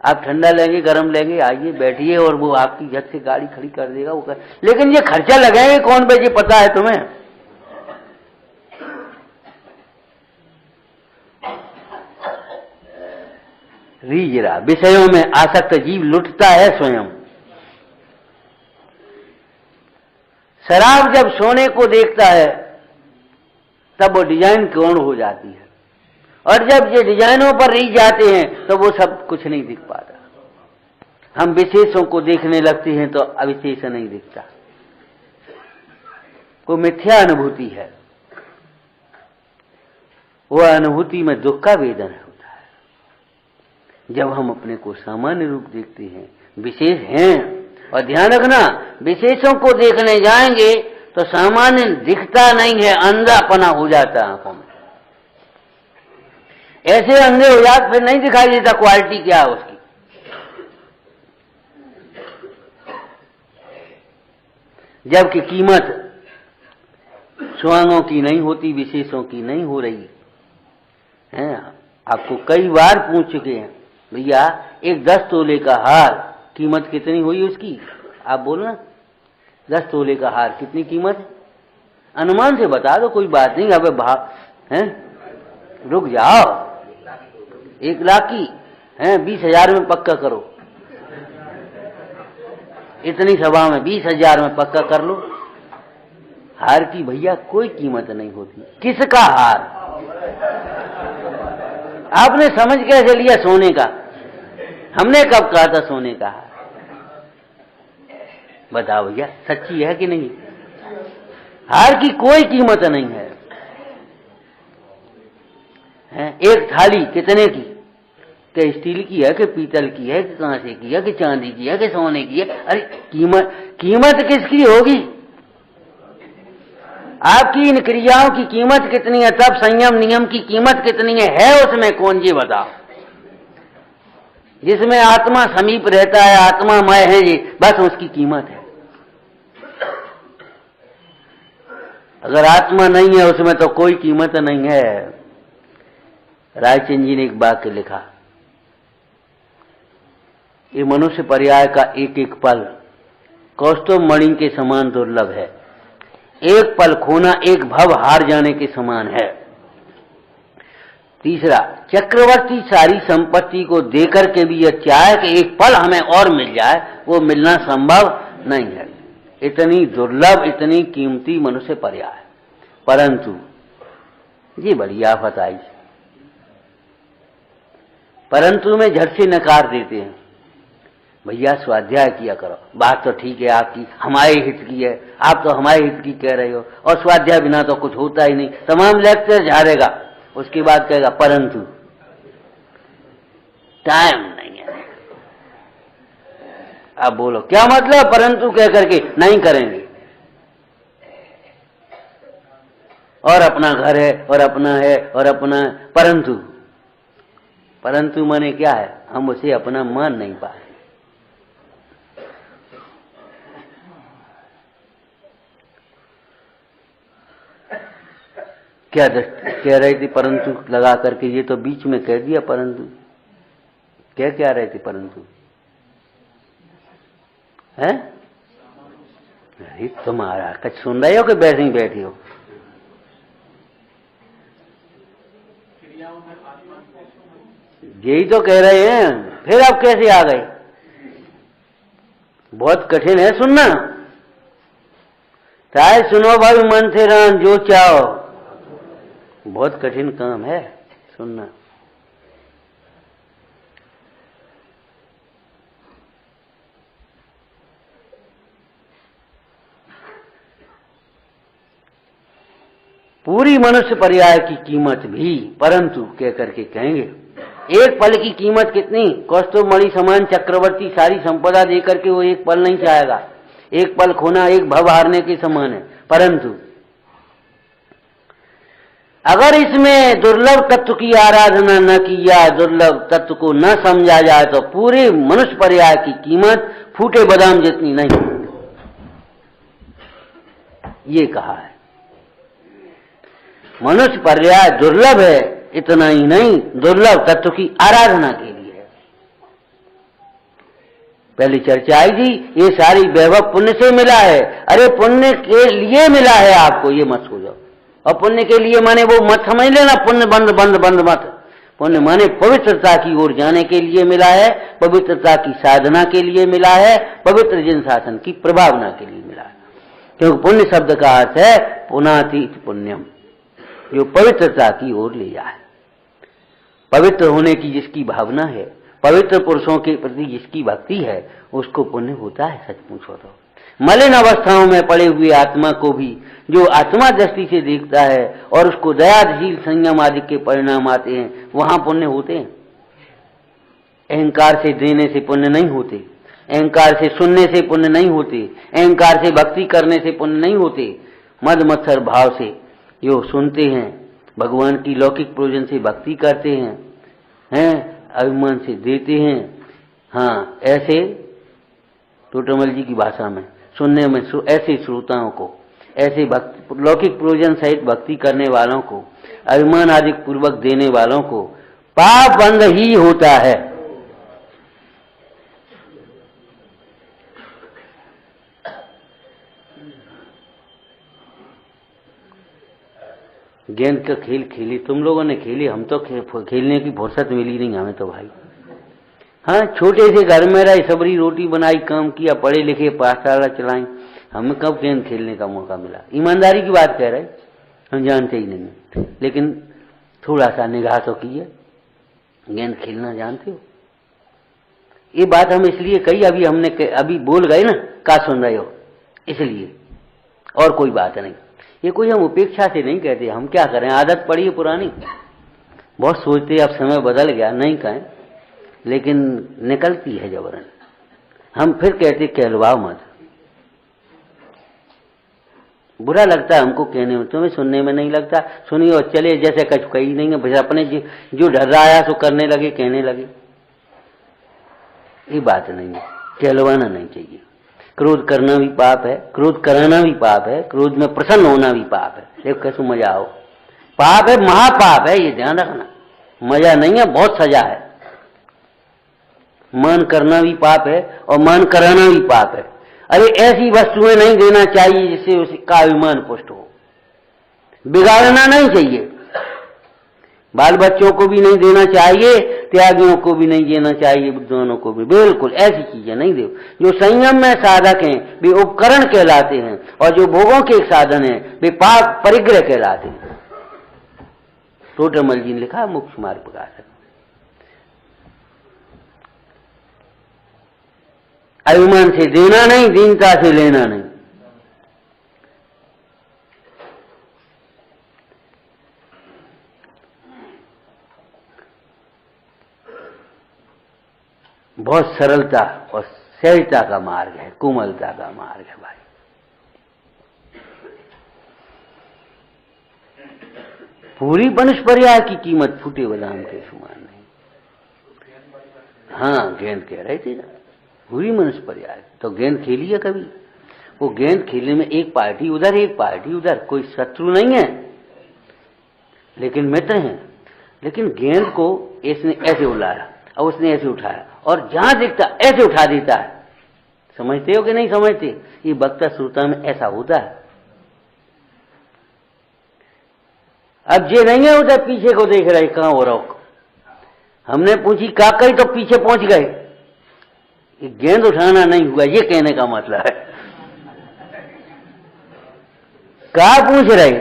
आप ठंडा लेंगे गरम लेंगे, आइए बैठिए, और वो आपकी झट से गाड़ी खड़ी कर देगा वो कर। लेकिन ये खर्चा लगाएंगे कौन पे, ये पता है तुम्हें? रीजरा विषयों में आसक्त जीव लुटता है स्वयं। शराब जब सोने को देखता है तब वो डिजाइन कौन हो जाती है, और जब ये डिजाइनों पर रीझ जाते हैं तो वो सब कुछ नहीं दिख पाता। हम विशेषों को देखने लगते हैं तो अविशेष नहीं दिखता, वो मिथ्या अनुभूति है। वो अनुभूति में दुख का वेदन होता है। जब हम अपने को सामान्य रूप देखते हैं विशेष हैं। और ध्यान रखना, विशेषों को देखने जाएंगे तो सामान्य दिखता नहीं है, अंधापना हो जाता है आंखों में। ऐसे अंधे हो जाते फिर नहीं दिखाई देता क्वालिटी क्या है उसकी। जबकि कीमत स्वांगों की नहीं होती, विशेषों की नहीं हो रही है। आपको कई बार पूछ चुके हैं, भैया एक 10 तोले का हार कीमत कितनी हुई उसकी? आप बोलना 10 तोले का हार कितनी कीमत है? अनुमान से बता दो, कोई बात नहीं। अब भाव है, रुक जाओ। 1 लाख की है, 20,000 में पक्का करो। इतनी सभा में 20,000 में पक्का कर लो। हार की भैया कोई कीमत नहीं होती। किसका हार? आपने समझ कैसे लिया सोने का? हमने कब कहा था सोने का हार? बताओ भैया, सच्ची है कि नहीं? हार की कोई कीमत नहीं है। एक थाली कितने की? कि स्टील की है कि पीतल की है कि कांसे की है कि चांदी की है कि सोने की है? अरे कीमत किसकी होगी? आपकी इन क्रियाओं की कीमत कितनी है? तब संयम नियम की कीमत कितनी है उसमें कौन जी बताओ? जिसमें आत्मा समीप रहता है, आत्मामय है जी, बस उसकी कीमत है। अगर आत्मा नहीं है उसमें तो कोई कीमत नहीं है। रायचंद जी ने एक वाक्य लिखा, ये मनुष्य पर्याय का एक एक पल कौस्तुभ मणि के समान दुर्लभ है। एक पल खोना एक भव हार जाने के समान है। तीसरा, चक्रवर्ती सारी संपत्ति को देकर के भी यह चाहे कि एक पल हमें और मिल जाए, वो मिलना संभव नहीं है। इतनी दुर्लभ, इतनी कीमती मनुष्य पर्याय। परंतु ये बड़ी आफत आई। परंतु में झट से नकार देते हैं, भैया स्वाध्याय किया करो। बात तो ठीक है आपकी, हमारे हित की है, आप तो हमारे हित की कह रहे हो, और स्वाध्याय बिना तो कुछ होता ही नहीं। तमाम लेक्चर झाड़ेगा, उसके बाद कहेगा परंतु टाइम नहीं है। अब बोलो क्या मतलब परंतु कह करके नहीं करेंगे? और अपना घर है और अपना है और अपना, परंतु माने क्या है? हम उसे अपना मान नहीं पाए। क्या कह रही थी परंतु लगा करके? ये तो बीच में कह दिया परंतु। क्या रहे थे परंतु? है अरे तुम्हारा कुछ सुन रहे हो कि वैसे ही बैठी हो? यही तो कह रहे हैं, फिर आप कैसे आ गए? बहुत कठिन है सुनना। चाहे सुनो भाई मन से रान जो चाहो, बहुत कठिन काम है सुनना। पूरी मनुष्य पर्याय की कीमत भी परंतु कह करके कहेंगे। एक पल की कीमत कितनी? कौस्तुभ मणि समान चक्रवर्ती सारी संपदा देकर के वो एक पल नहीं चाहेगा। एक पल खोना एक भव हारने के समान है। परंतु अगर इसमें दुर्लभ तत्व की आराधना न की जाए, दुर्लभ तत्व को न समझा जाए, तो पूरे मनुष्य पर्याय की कीमत फूटे बादाम जितनी नहीं। ये कहा है मनुष्य पर्याय दुर्लभ है, इतना ही नहीं दुर्लभ तत्व की आराधना के लिए है। पहली चर्चा आई थी, ये सारी वैभव पुण्य से मिला है। अरे पुण्य के लिए मिला है आपको, ये मत सोचो। और पुण्य के लिए माने वो मत समझ लेना, पुण्य बंद बंद बंद मत। पुण्य माने पवित्रता की ओर जाने के लिए मिला है, पवित्रता की साधना के लिए मिला है, पवित्र जिन शासन की प्रभावना के लिए मिला है। क्योंकि पुण्य शब्द का अर्थ है पुनातीत पुण्यम, जो पवित्रता की ओर ले जाए। पवित्र होने की जिसकी भावना है, पवित्र पुरुषों के प्रति जिसकी भक्ति है, उसको पुण्य होता है। सच पूछो तो मलिन अवस्थाओं में पड़े हुए आत्मा को भी जो आत्मा दृष्टि से देखता है और उसको दयाशील संयम आदि के परिणाम आते हैं, वहां पुण्य होते हैं। अहंकार से देने से पुण्य नहीं होते। अहंकार से सुनने से पुण्य नहीं होते, अहंकार से भक्ति करने से पुण्य नहीं होते। मद मत्सर भाव से जो सुनते हैं, भगवान की लौकिक प्रयोजन से भक्ति करते हैं, अभिमान से देते हैं। हाँ, ऐसे टोटमल जी की भाषा में सुनने में ऐसे श्रोताओं को, ऐसे लौकिक प्रयोजन सहित भक्ति करने वालों को, अभिमान आदि पूर्वक देने वालों को पाप बंद ही होता है। गेंद का खेल खेली तुम लोगों ने, खेली, हम तो खेलने की फुर्सत मिली नहीं हमें तो भाई। हाँ, छोटे से घर में रही, सबरी रोटी बनाई, काम किया, पढ़े लिखे, पाठशाला चलाई, हमें कब गेंद खेलने का मौका मिला? ईमानदारी की बात कह रहे, हम जानते ही नहीं, लेकिन थोड़ा सा निगाह तो की है। गेंद खेलना जानते हो? ये बात हम इसलिए कही, अभी बोल गए ना, का सुन रहे हो, इसलिए, और कोई बात नहीं। ये कोई हम उपेक्षा से नहीं कहते, हम क्या करें, आदत पड़ी है पुरानी। बहुत सोचते अब समय बदल गया, नहीं कहें, लेकिन निकलती है जबरन। हम फिर कहते कहलवाओ मत, बुरा लगता है हमको कहने में, तुम्हें सुनने में नहीं लगता, सुनिए और चले, जैसे कुछ कही नहीं है, बस अपने जो डर रहा है सो करने लगे, कहने लगे। ये बात नहीं है, कहलवाना नहीं चाहिए। क्रोध करना भी पाप है, क्रोध कराना भी पाप है, क्रोध में प्रसन्न होना भी पाप है। देखो कैसे मजा आओ, पाप है, महापाप है, ये ध्यान रखना। मजा नहीं है, बहुत सजा है। मान करना भी पाप है और मान कराना भी पाप है। अरे ऐसी वस्तुएं नहीं देना चाहिए जिससे उसका अभिमान पुष्ट हो, बिगाड़ना नहीं चाहिए। बाल बच्चों को भी नहीं देना चाहिए, त्यागियों को भी नहीं देना चाहिए, विद्वानों को भी, बिल्कुल ऐसी चीजें नहीं दो। जो संयम में साधक हैं वे उपकरण कहलाते हैं, और जो भोगों के साधन हैं वे पाप परिग्रह कहलाते हैं। टोटमल जी ने लिखा मुक्ति मार्ग प्रकाशक। अभिमान से देना नहीं, दीनता से लेना नहीं। बहुत सरलता और सहजता का मार्ग है, कोमलता का मार्ग है भाई। पूरी वनस्पतिया की कीमत फूटे बादाम के समान नहीं। हाँ, गेंद कह रहे थे ना, पूरी वनस्पतिया। तो गेंद खेली है कभी? वो गेंद खेलने में एक पार्टी उधर एक पार्टी उधर, कोई शत्रु नहीं है, लेकिन मित्र हैं। लेकिन गेंद को इसने ऐसे उलाया और उसने ऐसे उठाया, और जहां दिखता ऐसे उठा देता है। समझते हो कि नहीं समझते? ये वक्ता श्रोता में ऐसा होता है। अब ये नहीं है उधर पीछे को देख रहे कहां हो रहा हो। हमने पूछी का कही तो पीछे पहुंच गए। ये गेंद उठाना नहीं हुआ, ये कहने का मतलब है। कहा पूछ रहे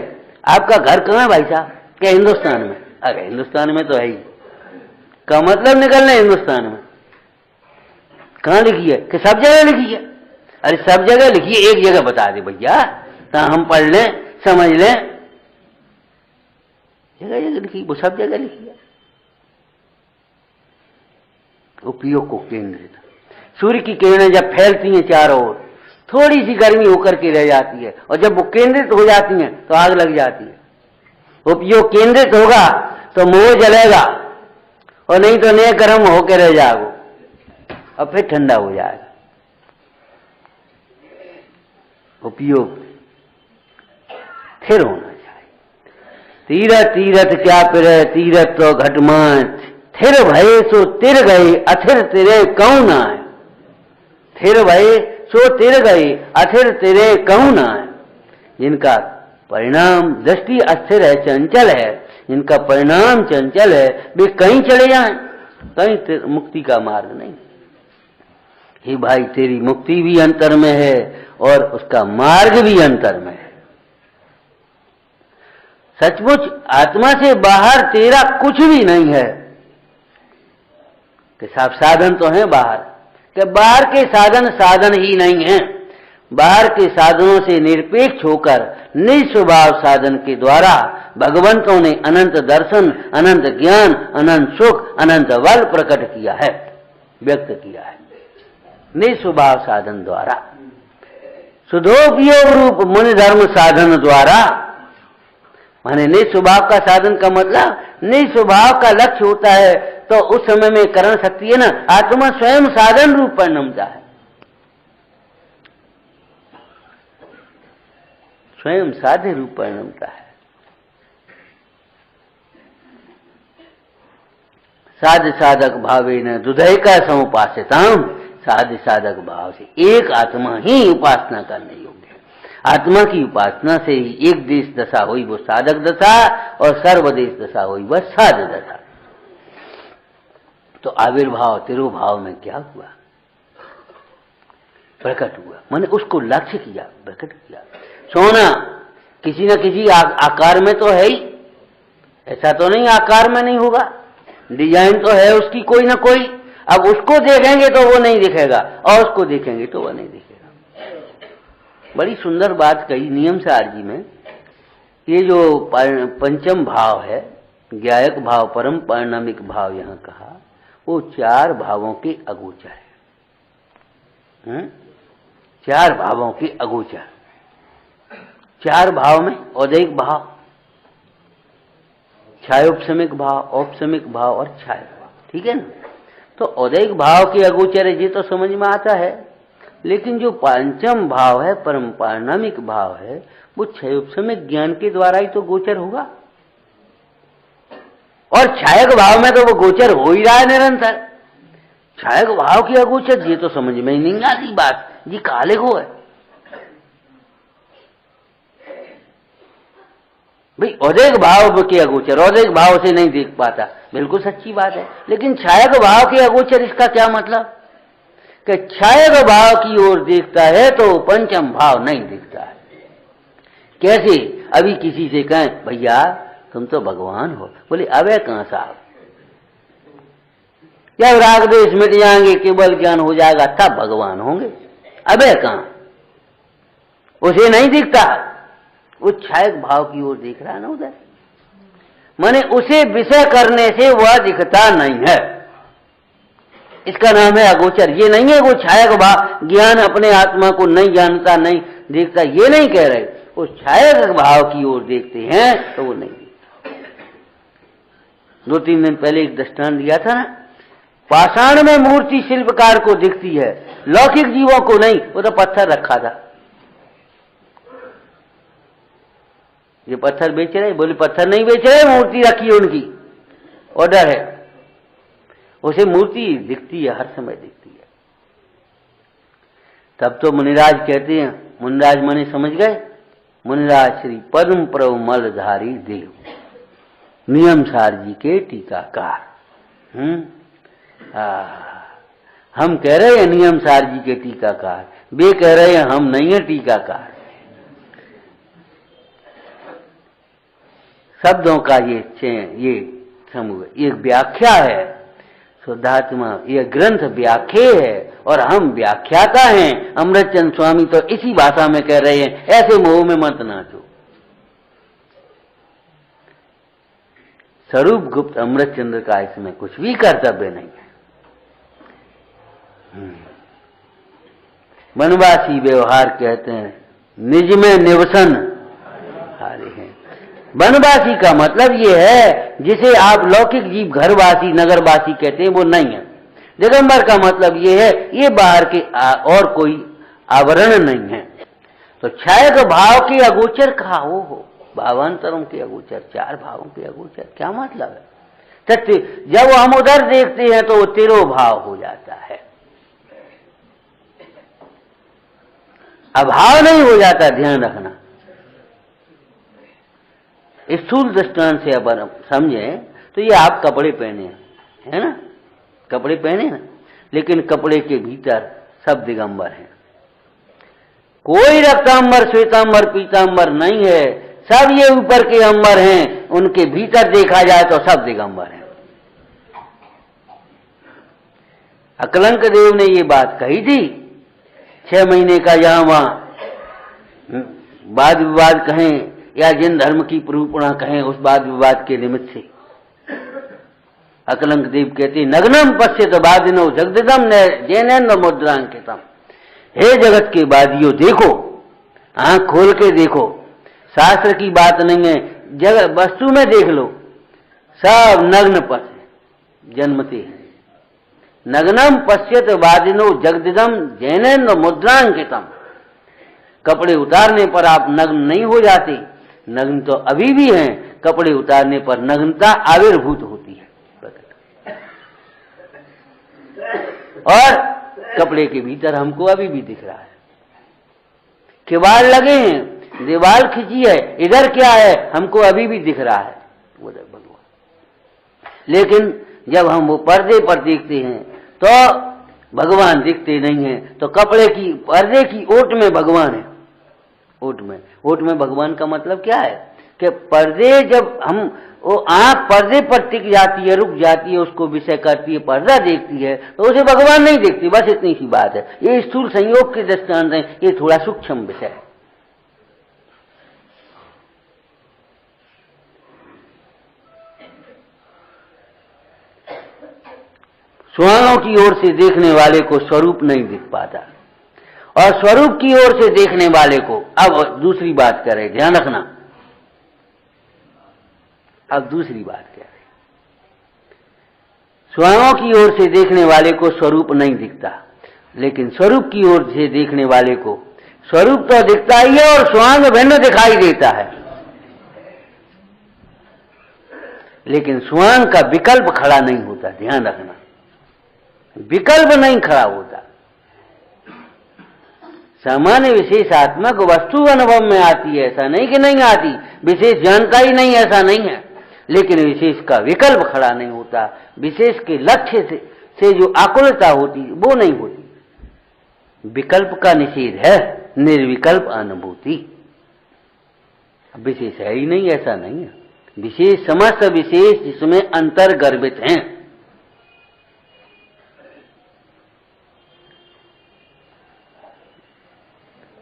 आपका घर कहां है भाई साहब? क्या हिंदुस्तान में? अरे हिंदुस्तान में तो है ही, का मतलब निकलना हिंदुस्तान में। कहां लिखी है? कि सब जगह लिखी है। अरे सब जगह लिखी है, एक जगह बता दे भैया, तो हम पढ़ लें, समझ लें। जगह जगह लिखी, वो सब जगह लिखी है। उपयोग को केंद्रित। सूर्य की किरणें जब फैलती हैं चारों ओर, थोड़ी सी गर्मी होकर के रह जाती है, और जब वो केंद्रित हो जाती हैं तो आग लग जाती है। उपयोग केंद्रित होगा तो मोह जलेगा, और नहीं तो नए गर्म होकर रह जाओ और फिर ठंडा हो जाएगा। उपयोग फिर होना चाहिए। तीरथ तीरथ क्या पिरे, तीरथ तो घटमाच, थिर भये सो तिर गए, अथिर तिरे कौन आए। थिर भये सो तिर गए, अथिर तिरे कौन आए। जिनका परिणाम दृष्टि अस्थिर है, चंचल है, इनका परिणाम चंचल है, वे कहीं चले जाएं, कहीं मुक्ति का मार्ग नहीं। हे भाई, तेरी मुक्ति भी अंतर में है और उसका मार्ग भी अंतर में है। सचमुच आत्मा से बाहर तेरा कुछ भी नहीं है। कि सब साधन तो हैं बाहर, कि बाहर के साधन साधन ही नहीं है। बाहर के साधनों से निरपेक्ष होकर निस्वभाव साधन के द्वारा भगवंतों ने अनंत दर्शन, अनंत ज्ञान, अनंत सुख, अनंत बल प्रकट किया है, व्यक्त किया है। निस्वभाव साधन द्वारा। शुद्धोपयोग रूप मुनि धर्म साधन द्वारा, माने निस्वभाव का साधन का मतलब निस्वभाव का लक्ष्य होता है, तो उस समय में करण शक्ति है ना, आत्मा स्वयं साधन रूप परिणमता है, स्वयं साध्य रूप परिणमता है। साध्य साधक भावे न दुधय का समुपासिताम, साध्य साधक भाव से एक आत्मा ही उपासना करने योग्य है। आत्मा की उपासना से ही एक देश दशा हुई वो साधक दशा, और सर्वदेश दशा हुई वह साध्य दशा। तो आविर्भाव तिरुभाव में क्या हुआ? प्रकट हुआ, मैंने उसको लक्ष्य किया, प्रकट किया। सोना किसी न किसी आकार में तो है ही, ऐसा तो नहीं आकार में नहीं होगा, डिजाइन तो है उसकी कोई ना कोई। अब उसको देखेंगे तो वो नहीं दिखेगा, और उसको देखेंगे तो वो नहीं दिखेगा। बड़ी सुंदर बात कही नियम सार जी में। ये जो पंचम भाव है, ज्ञायक भाव, परम पारिणामिक भाव यहाँ कहा, वो चार भावों के अगोचर है। चार भावों के अगोचर। चार भाव में औदैहिक भाव, छायोपशमिक भाव, औपशमिक भाव और छाया भाव, ठीक है ना। तो औदैहिक भाव के अगोचर है, ये तो समझ में आता है। लेकिन जो पंचम भाव है, परम पारिणामिक भाव है, वो छायोपशमिक ज्ञान के द्वारा ही तो गोचर होगा। और छायक भाव में तो वो गोचर हो ही रहा है निरंतर। छायक भाव की अगोचर, ये तो समझ में ही नहीं आती बात, ये काले को है भाई। औदैहिक भाव के अगोचर, औदैहिक भाव से नहीं देख पाता, बिल्कुल सच्ची बात है। लेकिन छायक भाव के अगोचर, इसका क्या मतलब कि छायक भाव की ओर देखता है तो पंचम भाव नहीं दिखता है। कैसे? अभी किसी से कहें भैया तुम तो भगवान हो, बोले अबे कहां साहब, जब राग द्वेष मिट जाएंगे, केवल ज्ञान हो जाएगा, तब भगवान होंगे। अबे कहां, उसे नहीं दिखता, वो छायक भाव की ओर देख रहा है ना उधर, माने उसे विषय करने से वह दिखता नहीं है। इसका नाम है अगोचर। ये नहीं है वो छायक भाव, ज्ञान अपने आत्मा को नहीं जानता, नहीं देखता, ये नहीं कह रहे। वो छायक भाव की ओर देखते हैं तो वो नहीं दिखता। 2-3 दिन पहले एक दृष्टांत दिया था ना, पाषाण में मूर्ति शिल्पकार को दिखती है, लौकिक जीवों को नहीं। वो तो पत्थर रखा था, ये पत्थर बेच रहे, बोले पत्थर नहीं बेच रहे, मूर्ति रखी है उनकी, ऑर्डर है। उसे मूर्ति दिखती है, हर समय दिखती है। तब तो मुनिराज कहते हैं, मुनिराज माने समझ गए, मुनिराज श्री पद्म प्रवमलधारी देव, नियम सार जी के टीकाकार। हम कह रहे हैं नियम सार जी के टीकाकार, वे कह रहे हैं हम नहीं है टीकाकार। शब्दों का ये समूह, ये व्याख्या है शुद्धात्मा, ये ग्रंथ व्याख्या है और हम व्याख्याता हैं। अमृतचंद स्वामी तो इसी भाषा में कह रहे हैं, ऐसे मोह में मत नाचो। स्वरूप गुप्त अमृतचंद्र का इसमें कुछ भी कर्तव्य नहीं है। वनवासी व्यवहार कहते हैं, निज में निवसन हारे हैं। वनवासी का मतलब ये है जिसे आप लौकिक जीव घरवासी नगरवासी कहते हैं, वो नहीं है। दिगंबर का मतलब ये है, ये बाहर के और कोई आवरण नहीं है। तो छायक भाव के अगोचर कहा हो, भावांतरों के अगोचर, चार भावों के अगोचर, क्या मतलब है? सत्य जब हम उधर देखते हैं तो वो तिरो भाव हो जाता है, अभाव नहीं हो जाता। ध्यान रखना, स्थूल दृष्टांत से अब समझे तो ये आप कपड़े पहने है ना, कपड़े पहने ना, लेकिन कपड़े के भीतर सब दिगंबर हैं। कोई रक्तांबर श्वेतांबर पीतांबर नहीं है, सब ये ऊपर के अंबर हैं, उनके भीतर देखा जाए तो सब दिगंबर हैं। अकलंक देव ने ये बात कही थी, 6 महीने का यहां वहां वाद विवाद कहें या जिन धर्म की प्ररूपणा कहें, उस वाद विवाद के निमित्त से अकलंक देव कहते नग्नम पश्यत वादिनो जगदिदम जैनेन्द्र मुद्रांकितम। हे जगत के वादियों देखो, आंख खोल के देखो, शास्त्र की बात नहीं है, जगत वस्तु में देख लो, सब नग्न पश जन्मते हैं। नग्नम पश्यत वादिनो जगदिदम जैनेन्द्र मुद्रांकितम। कपड़े उतारने पर आप नग्न नहीं हो जाते, नग्न तो अभी भी हैं, कपड़े उतारने पर नग्नता आविर्भूत होती है। और कपड़े के भीतर हमको अभी भी दिख रहा है, किवाड़ लगे हैं, दीवार खिंची है, इधर क्या है हमको अभी भी दिख रहा है, उधर भगवान। लेकिन जब हम वो पर्दे पर देखते हैं तो भगवान दिखते नहीं हैं। तो कपड़े की पर्दे की ओट में भगवान है। ओट में भगवान का मतलब क्या है कि पर्दे जब हम वो आंख पर्दे पर टिक जाती है, रुक जाती है, उसको विषय करती है, पर्दा देखती है, तो उसे भगवान नहीं देखती। बस इतनी सी बात है। ये स्थूल संयोग के दृष्टांत है, ये थोड़ा सूक्ष्म विषय है। स्वांगों की ओर से देखने वाले को स्वरूप नहीं दिख पाता, और स्वरूप की ओर से देखने वाले को, अब दूसरी बात कर रहे, ध्यान रखना, अब दूसरी बात कह रहे, स्वांगों की ओर से देखने वाले को स्वरूप नहीं दिखता, लेकिन स्वरूप की ओर से देखने वाले को स्वरूप तो दिखता ही है और स्वांग भिन्न दिखाई देता है, लेकिन स्वांग का विकल्प खड़ा नहीं होता। ध्यान रखना, विकल्प नहीं खड़ा होता। सामान्य विशेष आत्मक वस्तु अनुभव में आती है, ऐसा नहीं कि नहीं आती, विशेष जानकारी नहीं, ऐसा नहीं है, लेकिन विशेष का विकल्प खड़ा नहीं होता। विशेष के लक्ष्य से जो आकुलता होती वो नहीं होती। विकल्प का निषेध है, निर्विकल्प अनुभूति। विशेष है ही नहीं, ऐसा नहीं है। विशेष समस्त विशेष जिसमें अंतर गर्भित हैं।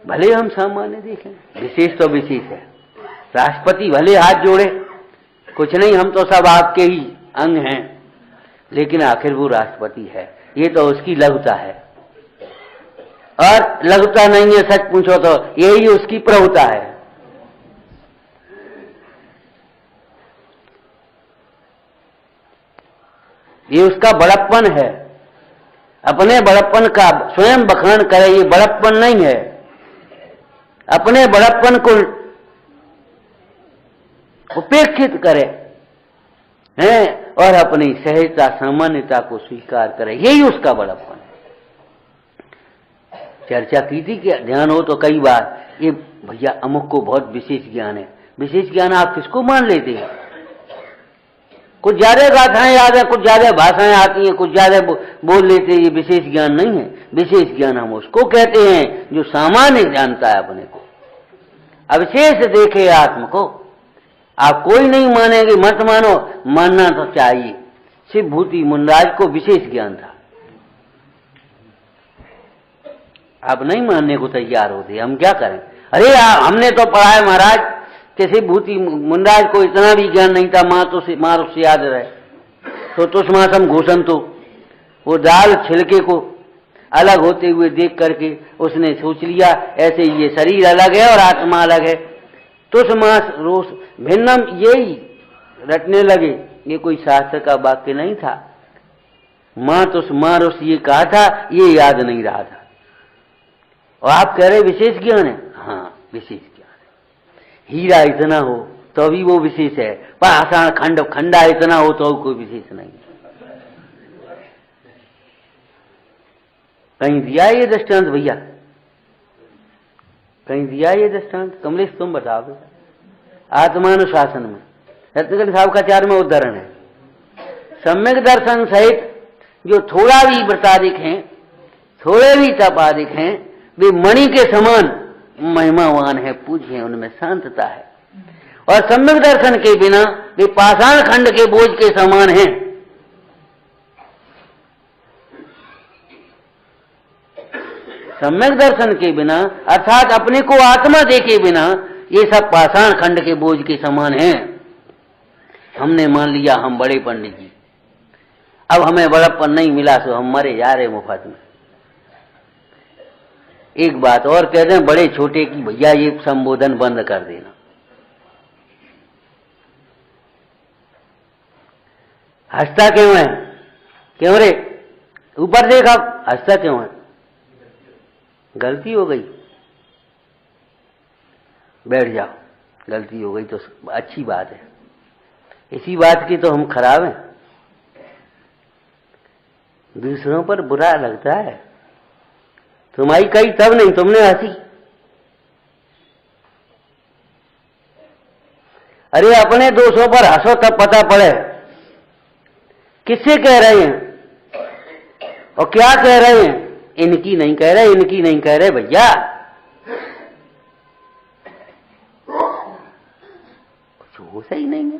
भले हम सामान्य देखें, विशेष तो विशेष है। राष्ट्रपति भले हाथ जोड़े, कुछ नहीं, हम तो सब आपके ही अंग हैं, लेकिन आखिर वो राष्ट्रपति है, ये तो उसकी लघुता है। और लघुता नहीं है, सच पूछो तो यही उसकी प्रभुता है। ये उसका बड़प्पन है। अपने बड़प्पन का स्वयं बखान करे, ये बड़प्पन नहीं है। अपने बड़प्पन को उपेक्षित करे हैं और अपनी सहजता सामान्यता को स्वीकार करे, यही उसका बड़प्पन है। चर्चा की थी कि ध्यान हो तो कई बार, ये भैया अमुक को बहुत विशेष ज्ञान है। विशेष ज्ञान आप किसको मान लेते हैं? कुछ ज्यादा गाथाएं याद है, कुछ ज्यादा भाषाएं आती हैं, कुछ ज्यादा बोल लेते हैं, ये विशेष ज्ञान नहीं है। विशेष ज्ञान हम उसको कहते हैं जो सामान्य जानता है अपने को, अविशेष देखे आत्म को। आप कोई नहीं मानेंगे, मत मानो, मानना तो चाहिए। शिव भूति मुनराज को विशेष ज्ञान था, आप नहीं मानने को तैयार होते, हम क्या करें? अरे हमने तो पढ़ा है महाराज, किसी भूति मुनराज को इतना भी ज्ञान नहीं था, मार उससे याद रहे। तो तुष्मासम घोषण, तो वो दाल छिलके को अलग होते हुए देख करके उसने सोच लिया ऐसे ये शरीर अलग है और आत्मा अलग है। तुष्मास रोष भिन्नम, यही रटने लगे। ये कोई शास्त्र का वाक्य नहीं था। मारुष ये कहा था, ये याद नहीं रहा था। और आप कह रहे विशेष ज्ञान है? हाँ, विशेष ज्ञान है। हीरा इतना हो तो भी वो विशेष है, पाषाण खंडा इतना हो तो कोई विशेष नहीं। कहीं दिया ये दृष्टांत भैया? कहीं दिया ये दृष्टांत? कमलेश तुम बताओ। आत्मानुशासन में रत्नगढ़ साहब का 4वां उदाहरण है। सम्यक दर्शन सहित जो थोड़ा भी व्रताधिक हैं, थोड़े भी तपाधिक हैं, वे मणि के समान महिमावान है, पूज्य है, उनमें शांतता है। और सम्यक दर्शन के बिना वे पाषाण खंड के बोझ के समान हैं। सम्यक दर्शन के बिना अर्थात अपने को आत्मा देखे बिना ये सब पाषाण खंड के बोझ के समान हैं। हमने मान लिया हम बड़े पंडित जी, अब हमें बड़प्पन नहीं मिला सो हम मरे जा रहे मुफ्त में। एक बात और कह दें बड़े छोटे की, भैया ये संबोधन बंद कर देना। हंसता क्यों है? क्यों रे? ऊपर देख, अब हंसता क्यों है? गलती हो गई, बैठ जाओ। गलती हो गई तो अच्छी बात है, इसी बात की तो हम खराब हैं। दूसरों पर बुरा लगता है। तुम्हारी कही तब नहीं, तुमने हंसी। अरे अपने दोषों पर हंसो तब पता पड़े किससे कह रहे हैं और क्या कह रहे हैं। इनकी नहीं कह रहे, इनकी नहीं कह रहे भैया। कुछ हो सही नहीं है।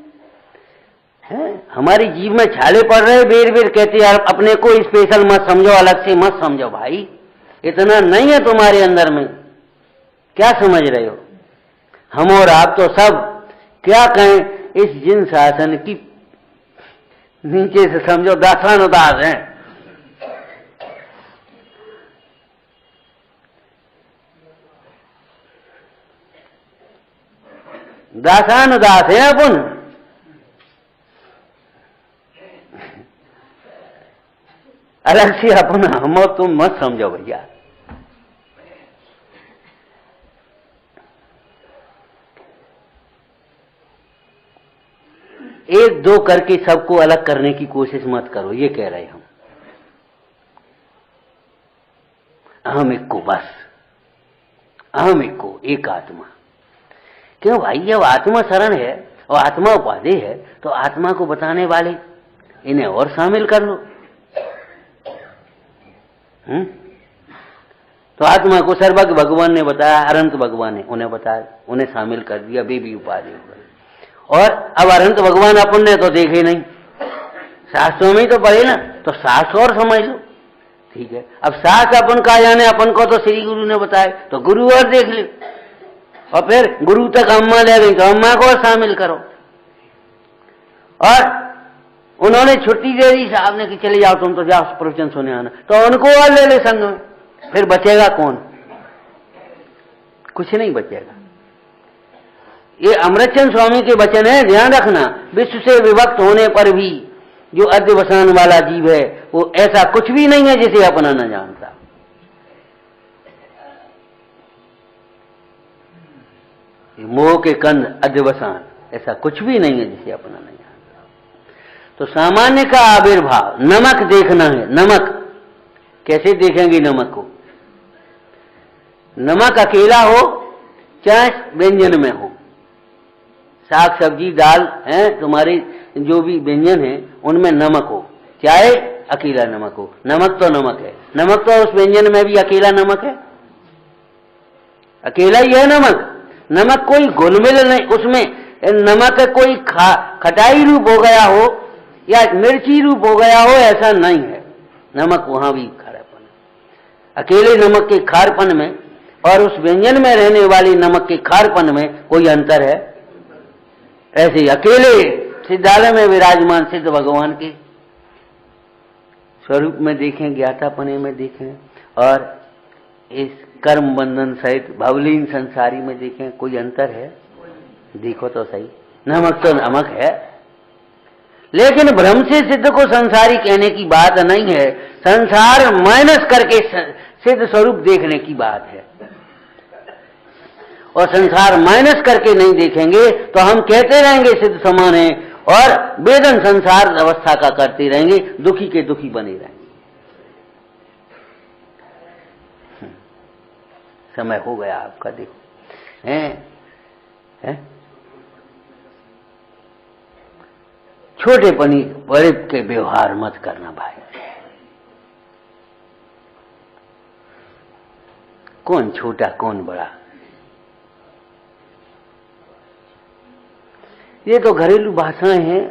हमारी जीव में छाले पड़ रहे, बेर बेर कहते यार अपने को स्पेशल मत समझो, अलग से मत समझो। भाई इतना नहीं है तुम्हारे अंदर में, क्या समझ रहे हो? हम और आप तो सब क्या कहें, इस जिन शासन की नीचे से समझो दासानुदास हैं। दासानुदास है अपन। अलग से अपना हम और तुम मत समझो भैया। एक दो करके सबको अलग करने की कोशिश मत करो, ये कह रहे हम। अहम एक को, बस अहम एक को, एक आत्मा। क्यों भाई, जब आत्मा शरण है और आत्मा उपाधि है तो आत्मा को बताने वाले इन्हें और शामिल कर लो। तो आत्मा को सर्वज्ञ भगवान ने बताया, अनंत भगवान ने उन्हें बताया, उन्हें शामिल कर दिया, वे भी उपाधि हो गए। और अब अनंत भगवान अपन ने तो देखे नहीं, शास्त्रों में ही तो पढ़े ना, तो शास्त्र और समझ लो। ठीक है, अब शास्त्र अपन का जाने, अपन को तो श्री गुरु ने बताया, तो गुरु और देख लो। और फिर गुरु तक अम्मा ले गई तो अम्मा को और शामिल करो। और उन्होंने छुट्टी दे दी साहब ने कि चले जाओ तुम, तो जाओ प्रवचन सुने आना, तो उनको और ले ले संग में। फिर बचेगा कौन? कुछ नहीं बचेगा। ये अमृतचंद स्वामी के वचन है, ध्यान रखना। विश्व से विभक्त होने पर भी जो अध्यवसान वाला जीव है वो ऐसा कुछ भी नहीं है जिसे अपना न जानता। मोह के कंद अध्यवसान, ऐसा कुछ भी नहीं है जिसे अपना नहीं जानता। तो सामान्य का आविर्भाव, नमक देखना है। नमक कैसे देखेंगे? नमक को, नमक अकेला हो चाहे व्यंजन में हो, साग सब्जी दाल है, तुम्हारे जो भी व्यंजन है उनमें नमक हो, चाहे अकेला नमक हो। नमक तो नमक है, नमक तो उस व्यंजन में भी अकेला नमक है, अकेला ही है नमक। नमक कोई घुलमिल नहीं, उसमें नमक कोई खटाई रूप हो गया हो या मिर्ची रूप हो गया हो, ऐसा नहीं है। नमक वहां भी खारापन है। अकेले नमक के खारपन में और उस व्यंजन में रहने वाली नमक के खारपन में कोई अंतर है? ऐसे ही अकेले सिद्धालय में विराजमान सिद्ध भगवान के स्वरूप में देखें, ज्ञातापने में देखें, और इस कर्म बंधन सहित भवलीन संसारी में देखें, कोई अंतर है? देखो तो सही। नमक तो नमक है, लेकिन भ्रम से सिद्ध को संसारी कहने की बात नहीं है, संसार माइनस करके सिद्ध स्वरूप देखने की बात है। और संसार माइनस करके नहीं देखेंगे तो हम कहते रहेंगे सिद्ध समान है, और वेदन संसार अवस्था का करते रहेंगे, दुखी के दुखी बने रहेंगे। समय हो गया आपका, देखो है? छोटे पनी बड़े के व्यवहार मत करना भाई। कौन छोटा कौन बड़ा, ये तो घरेलू भाषाएं हैं,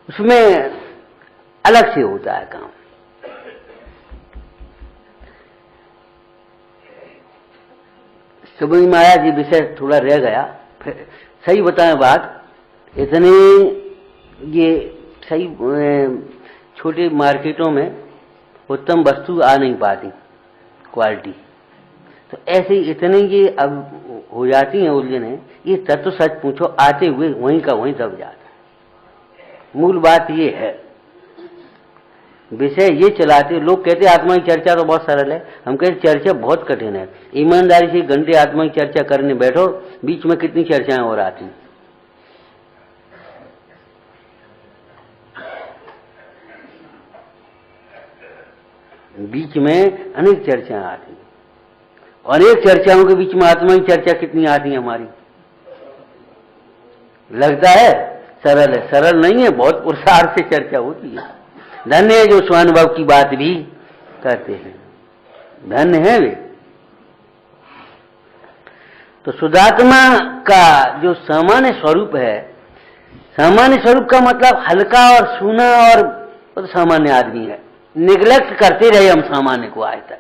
उसमें अलग से होता है काम। सुबह माया जी विषय थोड़ा रह गया, फिर सही बताएं बात, इतने ये सही छोटे मार्केटों में उत्तम वस्तु आ नहीं पाती क्वालिटी, तो ऐसे ही इतने ये अब हो जाती हैं उलझने। ये तत्व सच पूछो आते हुए वहीं का वहीं दब जाता है। मूल बात ये है, विषय ये चलाते। लोग कहते आत्मा की चर्चा तो बहुत सरल है, हम कहते चर्चा बहुत कठिन है। ईमानदारी से घंटे आत्मा की चर्चा करने बैठो, बीच में कितनी चर्चाएं और आती, बीच में अनेक चर्चाएं आती, अनेक चर्चाओं के बीच में आत्मा की चर्चा कितनी आती है हमारी। लगता है सरल है, सरल नहीं है, बहुत पुरुषार्थ से चर्चा होती है। धन्य है जो स्वानुभव की बात भी करते हैं, धन्य है वे। तो शुद्धात्मा का जो सामान्य स्वरूप है, सामान्य स्वरूप का मतलब हल्का और सूना और तो सामान्य आदमी है। निग्लेक्ट करते रहे हम सामान्य को आज तक,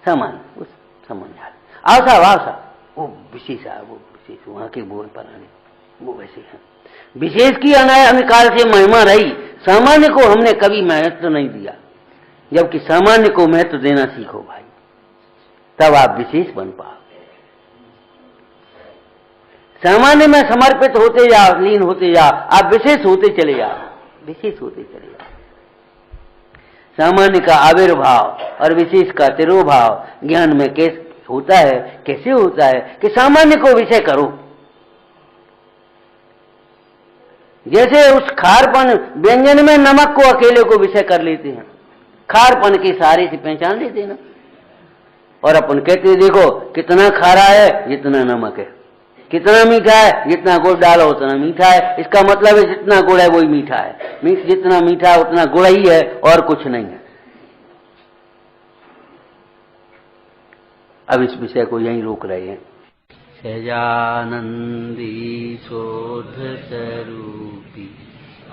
सामान्य उस सामान्य आवसा वावसा वो विशेष है, वो विशेष वहां के बोल पराने वो वैसे हैं। विशेष की अनादिकाल से महिमा रही, सामान्य को हमने कभी महत्व नहीं दिया, जबकि सामान्य को महत्व देना सीखो भाई, तब आप विशेष बन पाओ। सामान्य में समर्पित होते जाओ, लीन होते जाओ, आप विशेष होते चले जाओ, विशेष होते चले जाओ। सामान्य का आविर्भाव और विशेष का तिरोभाव ज्ञान में कैसे होता है, कैसे होता है कि सामान्य को विषय करो। जैसे उस खारपन व्यंजन में नमक को अकेले को विषय कर लेते हैं, खारपन के सारे से पहचान लेते ना, और अपन कहते देखो कितना खारा है जितना नमक है, कितना मीठा है जितना गुड़ डालो उतना मीठा है। इसका मतलब है जितना गुड़ है वही मीठा है, जितना मीठा है उतना गुड़ ही है और कुछ नहीं है। अब इस विषय को यहीं रोक रहे हैं। सहजानंदी शोध स्वरूपी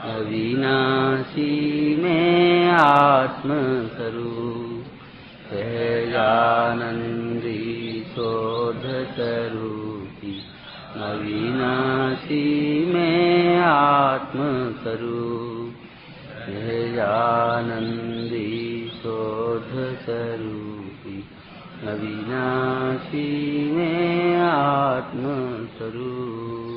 अविनाशी में आत्म स्वरूप, सहजानंदी शोध स्वरूपी अविनाशी में आत्म स्वरूप, सहजानंदी शोध स्वरूपी अविनाशी में आत्म स्वरूप।